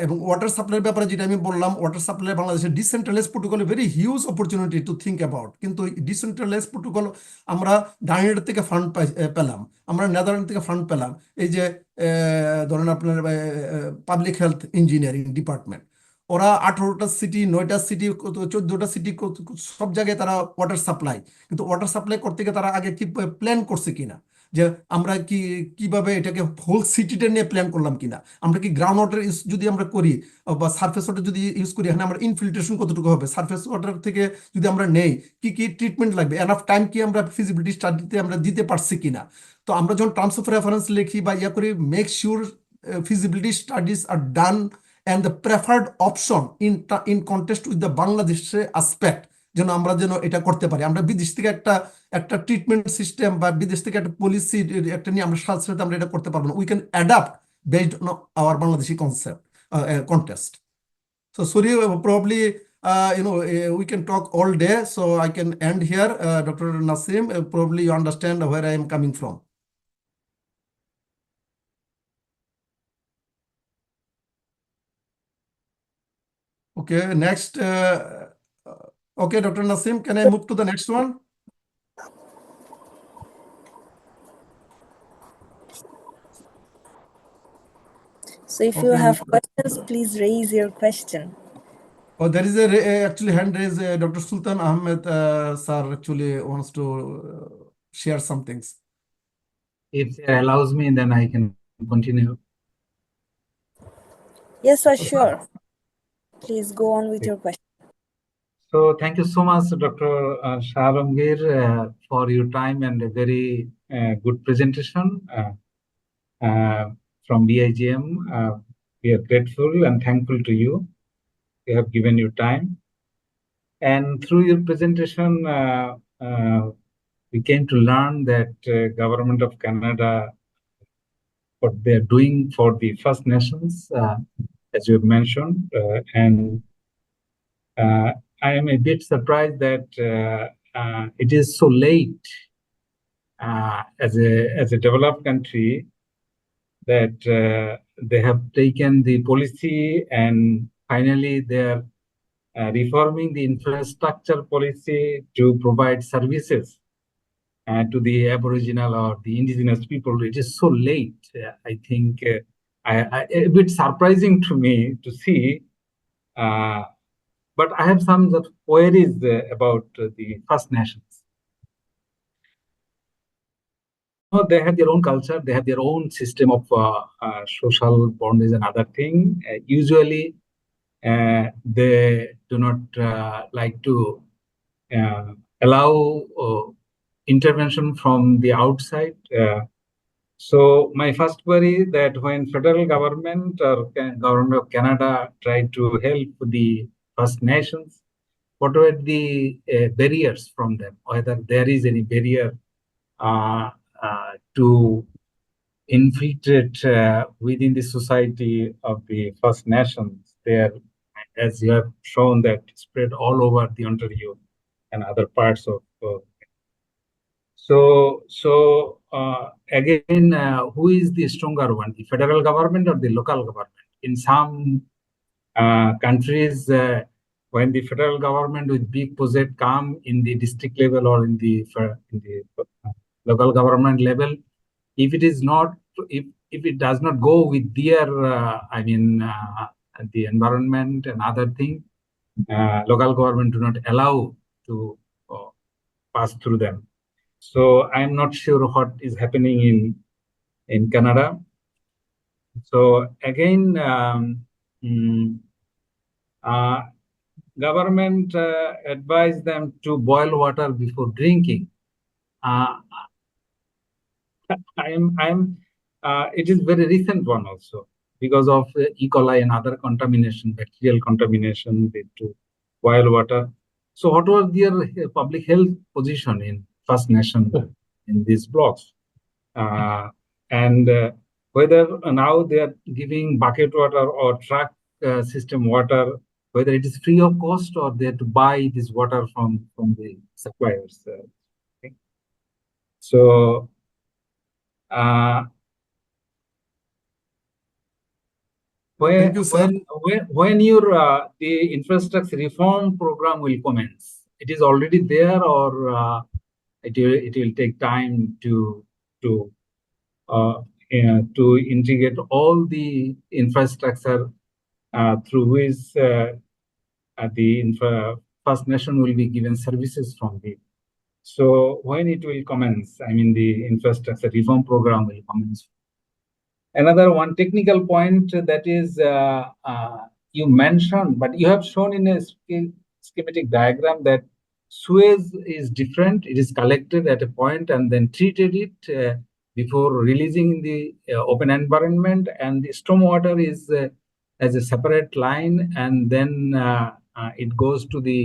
এবং ওয়াটার সাপ্লাইয়ের ব্যাপারে যেটা আমি বললাম, ওয়াটার সাপ্লাই বাংলাদেশের decentralize protocol very huge opportunity to think about. কিন্তু ডিসেন্ট্রালাইজ প্রোটোকল আমরা ডাইনেট থেকে ফান্ড পেলাম, আমরা নেদারল্যান্ড থেকে ফান্ড পেলাম। এই যে ধরেন আপনার পাবলিক হেলথ ইঞ্জিনিয়ারিং ডিপার্টমেন্ট, ওরা 18টা সিটি, 9টা সিটি, 14টা সিটি, সব জায়গায় তারা ওয়াটার সাপ্লাই, কিন্তু ওয়াটার সাপ্লাই করতে গিয়ে তারা আগে কি প্ল্যান করছে কিনা, যে আমরা কিভাবে এটাকে হোল সিটিটা নিয়ে প্ল্যান করলাম কিনা, আমরা কি গ্রাউন্ড ওয়াটার ইউজ যদি আমরা করি বা সারফেস ওয়াটার যদি ইউজ করি, এখানে আমরা ইনফিল্ট্রেশন কতটুকু হবে, সারফেস ওয়াটার থেকে যদি আমরা নেই কি ট্রিটমেন্ট লাগবে, এনাফ টাইম কি আমরা ফিজিবিলিটি স্টাডিতে আমরা দিতে পারছি কিনা। তো আমরা যখন টার্মস অফ রেফারেন্স লিখি বা ইয়া করি, make sure feasibility studies are done and the preferred option in context with the Bangladesh aspect, যেন আমরা যেন এটা করতে পারি। আমরা বিদেশ থেকে একটা ট্রিটমেন্ট সিস্টেম বা বিদেশ থেকে একটা পলিসি একটা নিয়ে আমরা সাথে সাথে আমরা এটা করতে পারবো না। We can adapt based on our Bangladeshi concept context. So sorry, probably we can talk all day, so I can end here. Dr. Nasim, probably you understand where I am coming from. Okay, next. Okay, Dr. Nasim, can I move to the next one? So if you have questions, please raise your question. Oh, there is actually hand raised. Dr. Sultan Ahmed sir actually wants to share some things. If it allows me, then I can continue. Yes, sir, sure. Please go on with your question. So thank you so much, Dr. Shah Alamgir, for your time and a very good presentation from BIGM. We are grateful and thankful to you. You have given your time. And through your presentation, we came to learn that Government of Canada, what they're doing for the First Nations, as you have mentioned, and I am a bit surprised that it is so late as a developed country that they have taken the policy and finally they are reforming the infrastructure policy to provide services to the Aboriginal or the indigenous people. It is so late. I think a bit surprising to me to see. But I have some queries about the First Nations. They have their own culture, they have their own system of social boundaries and other things. Usually, they do not like to allow intervention from the outside. So my first query that when federal government or government of Canada tried to help the First Nations, what were the barriers from them? Whether there is any barrier to infiltrate within the society of the First Nations. There, as you have shown, that spread all over the Ontario and other parts of. Again, who is the stronger one, the federal government or the local government? In some countries, when the federal government with big project come in the district level or in the local government level, if it is not, if it does not go with their, the environment and other things, local government do not allow to pass through them. So I'm not sure what is happening in Canada. So again, government advised them to boil water before drinking. It is very recent one also because of E. coli and other contamination, bacterial contamination to boil water. So what was their public health position in First Nation in these blocks? And whether now they are giving bucket water or truck system water, whether it is free of cost or they have to buy this water from the suppliers. Okay. So when your the infrastructure reform program will commence? It is already there, or it will take time to integrate all the infrastructure through which the First Nation will be given services from the. So when it will commence? I mean, the infrastructure reform program will commence. Another one technical point that is you mentioned, but you have shown in a schematic diagram that sewage is different. It is collected at a point and then treated it before releasing in the open environment, and the stormwater is as a separate line, and then it goes to the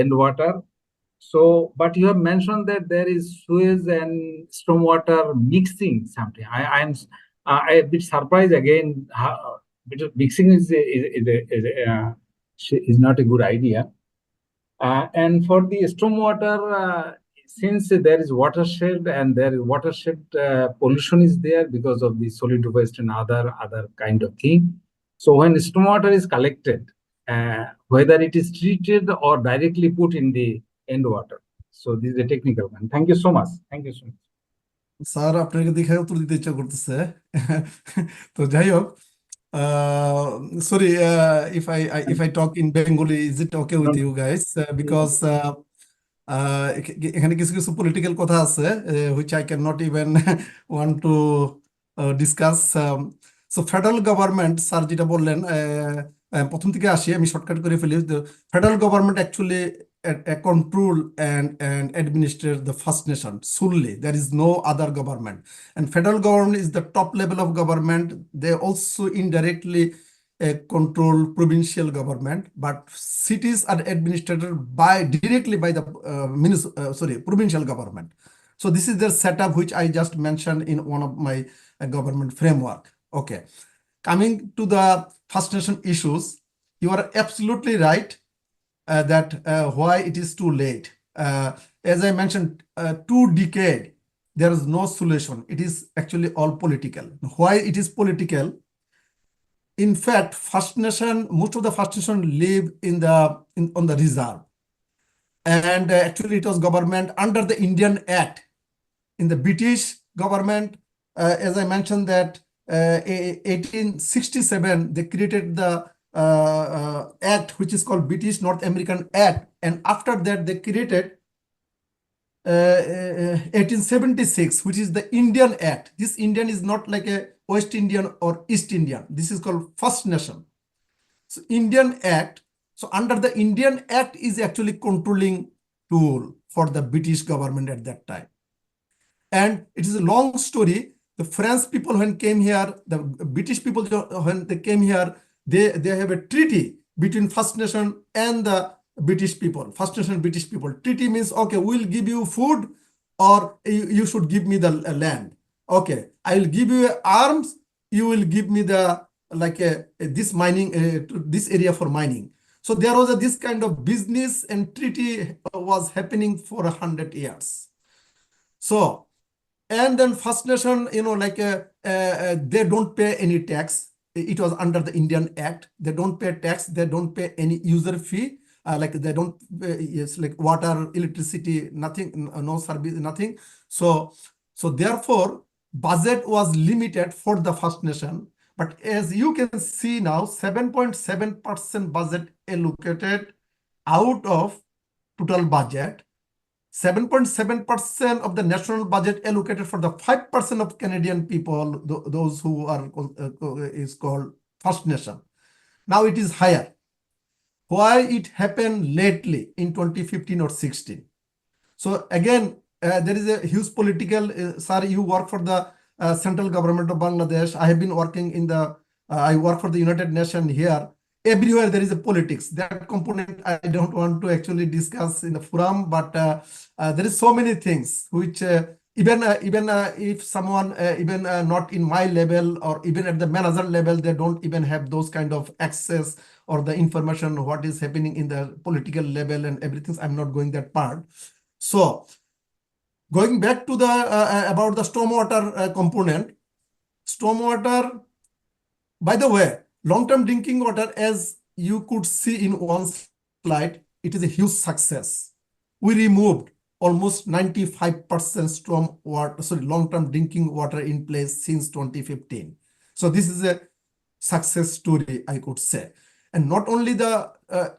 end water. So, but you have mentioned that there is sewage and stormwater mixing something. I'm a bit surprised again. Because mixing is not a good idea. And for the stormwater, since there is watershed and there is watershed pollution is there because of the solid waste and other kind of thing. So when stormwater is collected, whether it is treated or directly put in the end water. So this is a technical one. Thank you so much. Thank you so much. Sir আপনাকে দেখে উত্তর দিতে ইচ্ছা করতেছে তো যাই হোক sorry if I talk in Bengali, is it okay with you guys? Because এখানে কিছু কিছু পলিটিক্যাল কথা আছে which I cannot even want to discuss. So federal government sir যেটা বললেন প্রথম থেকে আসি, আমি শর্টকাট করে ফেলি। Federal government actually control and administer the First Nation solely. There is no other government, and federal government is the top level of government. They also indirectly control provincial government, but cities are administered directly by the provincial government. So this is their setup, which I just mentioned in one of my government framework. Okay, coming to the First Nation issues, you are absolutely right. That why it is too late. As I mentioned, 2 decades, there is no solution. It is actually all political. Why it is political? In fact, First Nation, most of the First Nation live on the reserve. And actually it was government under the Indian Act. In the British government, as I mentioned that 1867, they created the act which is called British North American Act, and after that they created 1876, which is the Indian Act. This Indian is not like a West Indian or East Indian. This is called First Nation. So Indian Act. So under the Indian Act is actually controlling tool for the British government at that time. And it is a long story. The French people when came here, the British people when they came here, they have a treaty between First Nation and the British people. First Nation British people. Treaty means, okay, we'll give you food or you should give me the land. Okay, I will give you arms, you will give me the this mining, this area for mining. So there was this kind of business and treaty was happening for 100 years. So, and then First Nation, they don't pay any tax. It was under the Indian Act. They don't pay tax. They don't pay any user fee. They don't like water, electricity, nothing, no service, nothing. So therefore, budget was limited for the First Nation. But as you can see now, 7.7% budget allocated out of total budget. 7.7% of the national budget allocated for the 5% of Canadian people, those who are is called First Nation. Now it is higher. Why it happened lately in 2015 or 16? So again, there is a huge political. Sir, you work for the central government of Bangladesh. I have been working in the. I work for the United Nations here. Everywhere there is a politics. That component I don't want to actually discuss in the forum, but there is so many things which even if someone even not in my level or even at the manager level, they don't even have those kind of access or the information what is happening in the political level and everything. I'm not going that part. So going back to the about the stormwater component, stormwater. By the way, long-term drinking water, as you could see in one slide, it is a huge success. We removed almost 95% long-term drinking water in place since 2015. So this is a success story, I could say. and not only the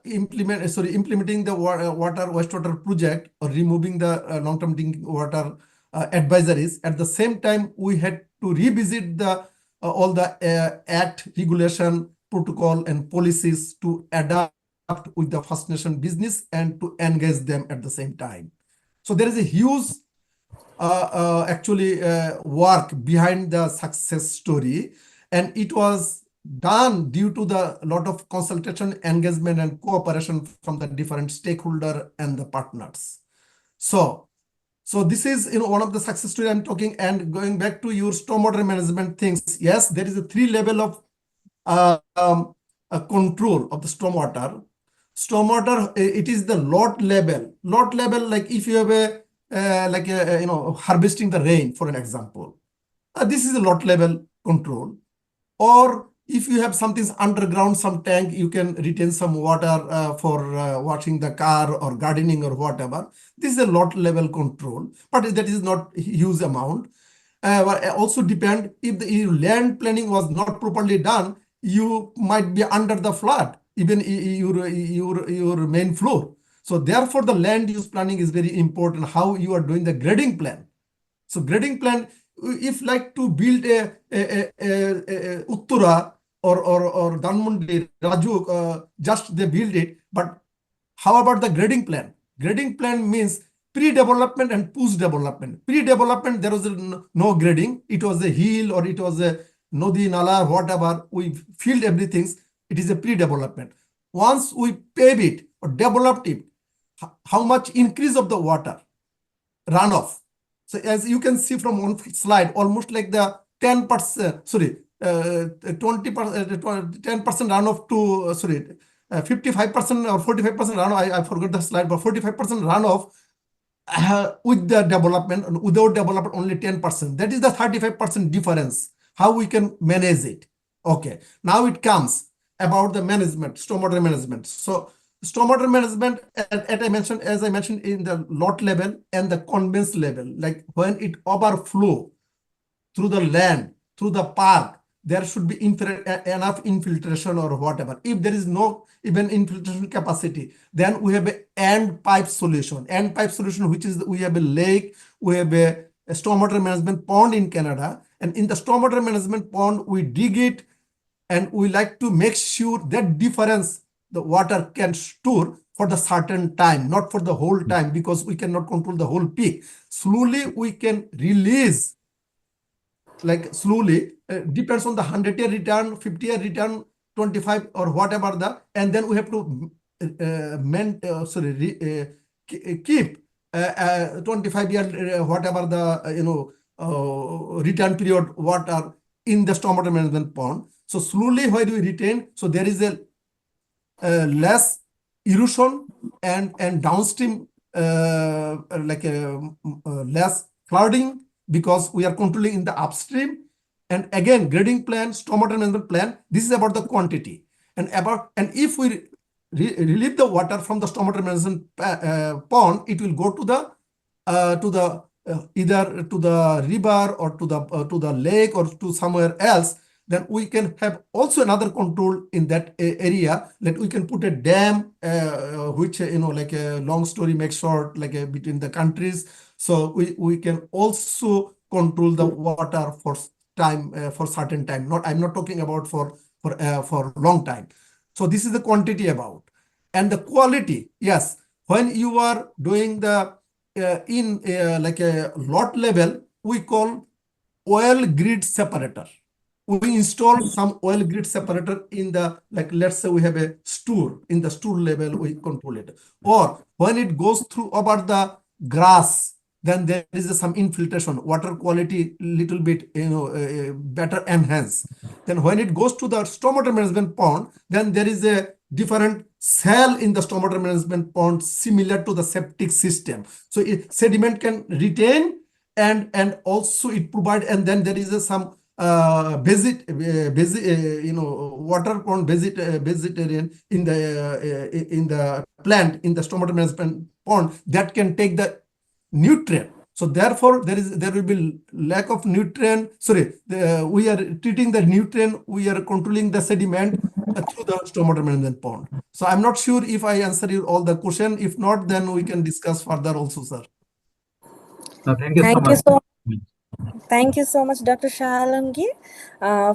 implementing the water wastewater project or removing the long-term drinking water advisories. At the same time, we had to revisit the all the act, regulation, protocol, and policies to adapt with the First Nation business and to engage them at the same time. So there is a huge work behind the success story, and it was done due to the lot of consultation, engagement, and cooperation from the different stakeholder and the partners. So this is one of the success story I'm talking. And going back to your stormwater management things, yes, there is a 3 level of control of the stormwater. Stormwater, it is the lot level. Lot level, like if you have a harvesting the rain, for an example. This is a lot level control. Or if you have something underground, some tank, you can retain some water for washing the car or gardening or whatever. This is a lot level control, but that is not huge amount. Also depend if the land planning was not properly done, you might be under the flood, even your main floor. So therefore, the land use planning is very important. How you are doing the grading plan. So grading plan, if like to build a Uttura or Dhanmondi, Rajuk, just they build it. But how about the grading plan? Grading plan means pre-development and post-development. Pre-development, there was no grading. It was a hill or it was a Nodi, Nala, whatever. We filled everything. It is a pre-development. Once we pave it or developed it, how much increase of the water runoff. So as you can see from one slide, almost like the 10%, 10% runoff to 55% or 45% runoff. I forgot the slide, but 45% runoff with the development, and without development only 10%. That is the 35% difference. How we can manage it? Okay. Now it comes about the management, stormwater management. So stormwater management, as I mentioned, in the lot level and the conveyance level, like when it overflow through the land, through the park, there should be enough infiltration or whatever. If there is no even infiltration capacity, then we have an end pipe solution. End pipe solution, which is we have a lake, we have a stormwater management pond in Canada, and in the stormwater management pond, we dig it, and we like to make sure that difference the water can store for the certain time, not for the whole time, because we cannot control the whole peak. Slowly we can release, like slowly, depends on the 100-year return, 50-year return, 25 or whatever the, and then we have to keep 25-year whatever the return period water in the stormwater management pond. So slowly when we retain, so there is a less erosion and downstream less flooding, because we are controlling in the upstream. And again, grading plan, stormwater management plan, this is about the quantity. And if we relieve the water from the stormwater management pond, it will go to the either to the river or to the lake or to somewhere else. Then we can have also another control in that area, that we can put a dam, which, like a long story makes short, like between the countries. So we can also control the water for time, for certain time. I'm not talking about for long time. So this is the quantity about. And the quality, yes, when you are doing the like a lot level, we call oil grid separator. We install some oil grid separator in the, like, let's say we have a store, in the store level, we control it. Or when it goes through over the grass, then there is some infiltration, water quality little bit, better enhanced. Then when it goes to the stormwater management pond, then there is a different cell in the stormwater management pond similar to the septic system. So sediment can retain and also it provide, and then there is some water pond vegetarian in the plant in the stormwater management pond that can take the nutrient. So therefore there will be lack of nutrient. We are treating the nutrient, we are controlling the sediment, through the stormwater management pond. So I'm not sure if I answer you all the question. If not, then we can discuss further also, sir. No, thank you so Thank you much. so Thank you so much, Dr. Shah Alamgir,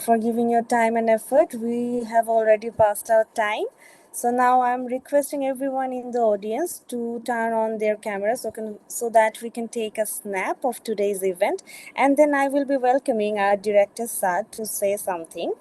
for giving your time and effort. We have already passed our time. So now I'm requesting everyone in the audience to turn on their cameras so that we can take a snap of today's event. And then I will be welcoming our director, Saad, to say something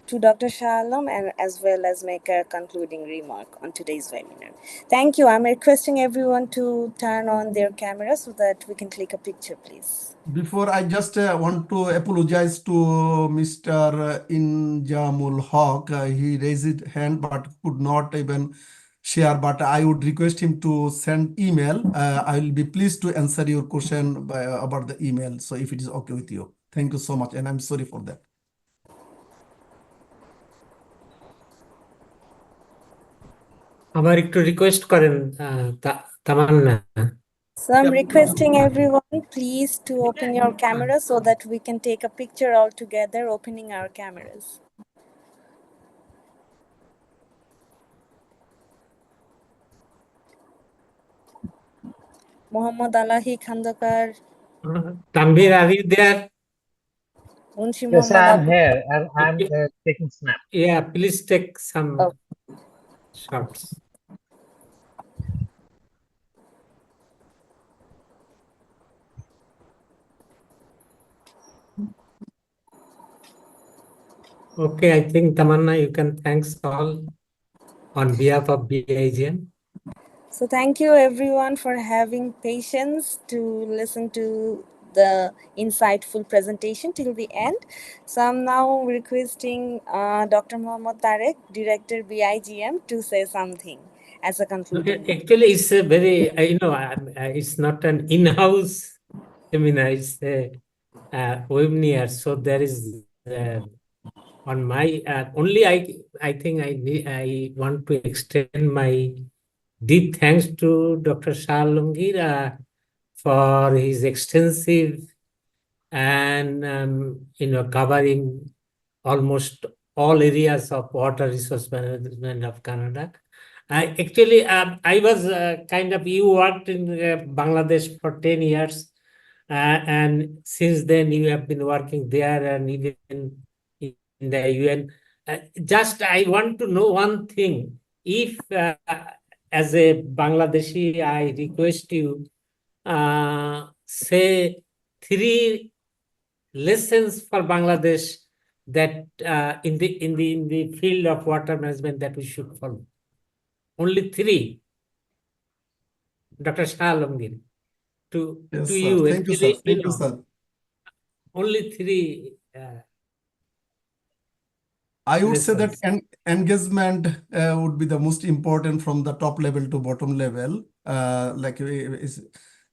to Dr. Shah Alam and as well as make a concluding remark on today's webinar. Thank you. I'm requesting everyone to turn on their cameras so that we can click a picture, please. Before I just want to apologize to Mr. Injamul Haq. He raised his hand but could not even share. But I would request him to send email. I will be pleased to answer your question about the email. So if it is okay with you, thank you so much, and I'm sorry for that. আবার একটু request করেন তামান্না। So I'm requesting everyone please to open your camera so that we can take a picture all together opening our cameras. Mohammad Alahi Khandakar, Tanvir, are you there? Munshi Yes, Mohammad I'm Abdul. here and I'm Okay. taking snap. Yeah, please take some Oh. shots. Okay, I think Tamanna, you can thanks all on behalf of BIGN. So thank you everyone for having patience to listen to the insightful presentation till the end. So I'm now requesting Dr. Mohammad Tarek, Director BIGM, to say something as a conclusion. Actually, it's a very, it's not an in-house seminar, it's a webinar. So there is on my only I think I want to extend my deep thanks to Dr. Shah Alamgir for his extensive and covering almost all areas of water resource management of Canada. Actually, I was you worked in Bangladesh for 10 years, and since then you have been working there and even in the UN. Just I want to know one thing. If as a Bangladeshi, I request you say 3 lessons for Bangladesh that in the field of water management that we should follow. Only 3. Dr. Shah Alamgir, to Yes, you. sir. Thank you, sir. Actually, Thank you, sir. only 3. I would say that lessons. engagement would be the most important from the top level to bottom level.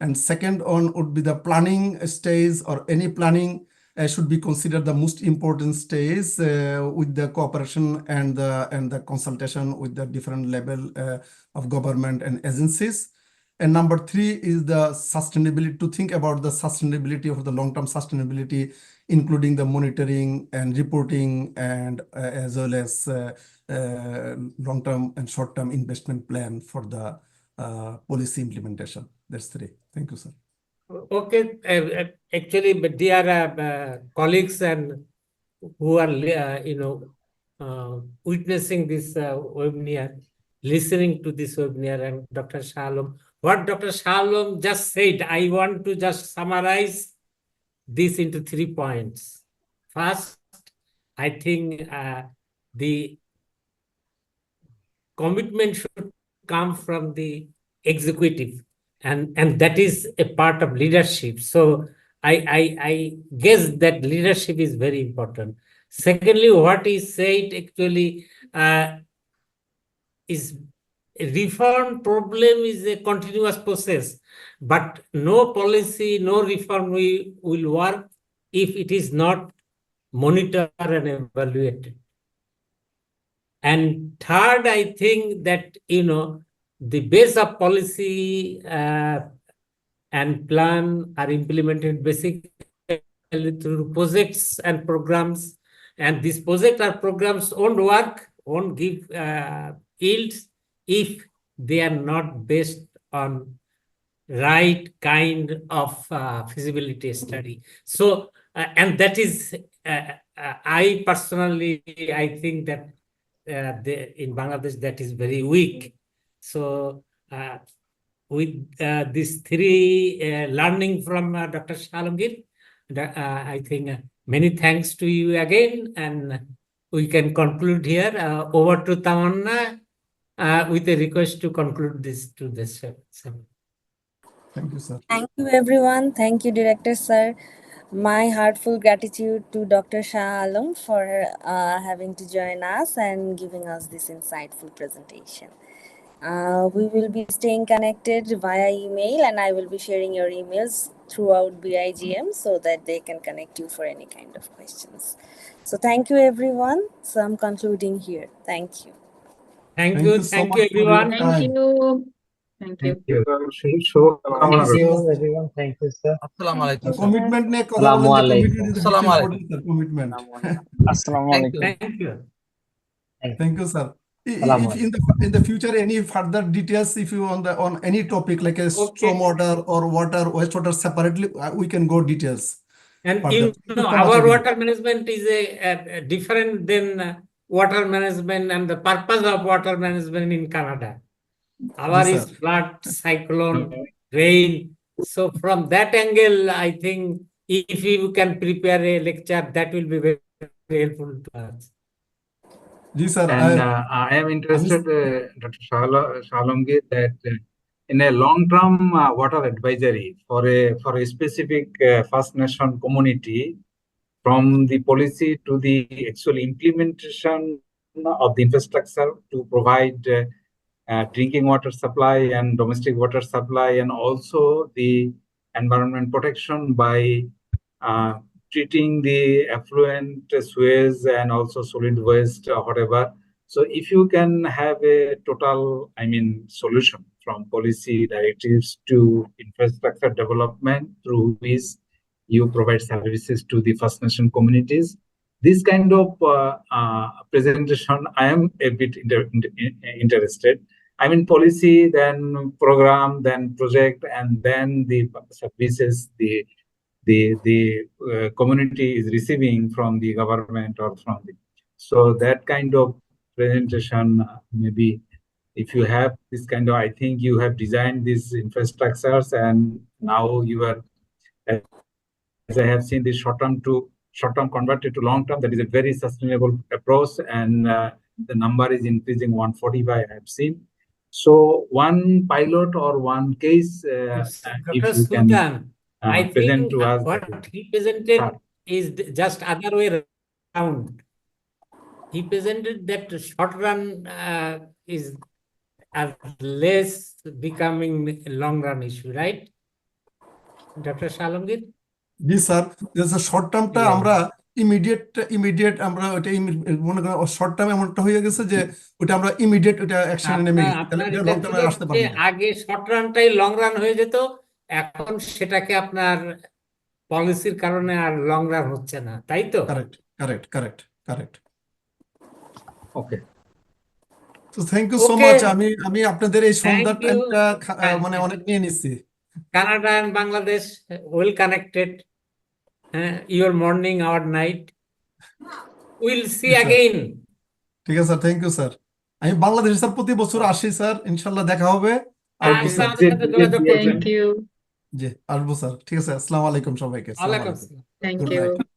And second one would be the planning stage, or any planning should be considered the most important stage with the cooperation and the consultation with the different level of government and agencies. And number 3 is the sustainability, to think about the sustainability of the long-term sustainability, including the monitoring and reporting and as well as long-term and short-term investment plan for the policy implementation. That's 3. Thank you, sir. Okay, actually, but dear colleagues and who are witnessing this webinar, listening to this webinar, and Dr. Shah Alam, what Dr. Shah Alam just said, I want to just summarize this into 3 points. First, I think the commitment should come from the executive, and that is a part of leadership. So I guess that leadership is very important. Secondly, what he said actually is reform problem is a continuous process, but no policy, no reform will work if it is not monitored and evaluated. And third, I think that the base of policy and plan are implemented basically through projects and programs, and these projects or programs won't work won't give yields if they are not based on right kind of feasibility study. So, and that is, I personally, I think that in Bangladesh that is very weak. So, with these three learning from Dr. Shah Alamgir, I think many thanks to you again, and we can conclude here. Over to Tamanna with a request to conclude this to this seminar. Thank you, sir. Thank you, everyone. Thank you, Director Sir. My heartful gratitude to Dr. Shah Alam for having to join us and giving us this insightful presentation. We will be staying connected via email, and I will be sharing your emails throughout BIGM so that they can connect you for any kind of questions. So thank you, everyone. So I'm concluding here. Thank you. Thank Thank you, you so thank much you, for your everyone. Thank time. you. Thank you. Thank you. শুভকামনা Thank রইল। you, everyone. Thank you, sir. আসসালামু আলাইকুম sir. Commitment নিয়ে কথা Assalamu বলেন যে alaikum. Commitment is আসসালামু very আলাইকুম। Important sir commitment Assalamu thank alaikum. You. Thank you. Thank you, sir. Assalamu If in the future any further details, if you on any topic like a Okay. storm water or water, wastewater separately, we can go details. And further. you Thank you know, so much our again. water management is a different than water management and the purpose of water management in Canada. Our Yes, is sir. flood, cyclone, rain. So from that angle, I think if you can prepare a lecture, that will be very, very helpful to us. Yes, sir. And I am interested, Dr. Shah Alamgir, that in a long-term water advisory for a specific First Nation community, from the policy to the actual implementation of the infrastructure to provide drinking water supply and domestic water supply, and also the environment protection by uh, treating the effluent sewage and also solid waste or whatever. So if you can have a total, solution from policy directives to infrastructure development through which you provide services to the First Nation communities, this kind of presentation, I am a bit interested. Policy, then program, then project, and then the services the community is receiving from the government or from the. So that kind of presentation, maybe if you have this kind of, I think you have designed these infrastructures, and now you are, as I have seen, this short-term converted to long-term. That is a very sustainable approach, and the number is increasing 145. I have seen. So one pilot or one case, if Dr. you can Sultan, I present think to us. what he presented Sir. is just other way around. He presented that short run is less becoming a long run issue, right? Dr. Shah Alamgir? Yes, sir. There's a short term টা Yeah. আমরা immediate আমরা ওটা মনে করেন short term এমনটা হয়ে গেছে যে ওটা আমরা ইমিডিয়েট ওটা অ্যাকশনে নেমে গেছি, তাহলে আপনার এটা লং টার্মে আসতে যে পারবে না। আগে শর্ট রানটাই লং রান হয়ে যেত, এখন সেটাকে আপনার পলিসির কারণে আর লং রান হচ্ছে না, তাই তো? কারেক্ট। Okay. তো thank you so Okay. Much. আমি আপনাদের এই সন্ধ্যার Thank you. টাইমটা মানে অনেক নিয়ে নিচ্ছি। Canada and Bangladesh well connected. Your morning, our night. We'll see Yes, sir. again. ঠিক আছে স্যার, থ্যাংক ইউ স্যার। আমি বাংলাদেশ স্যার প্রতি বছর আসি স্যার, ইনশাল্লাহ দেখা হবে। আসবো স্যার। আমাদের সাথে যোগাযোগ করবেন। Thank you. জি আসবো স্যার, ঠিক আছে। আসসালামু আলাইকুম সবাইকে। ওয়ালাইকুম আসসালাম। Thank Good you. night.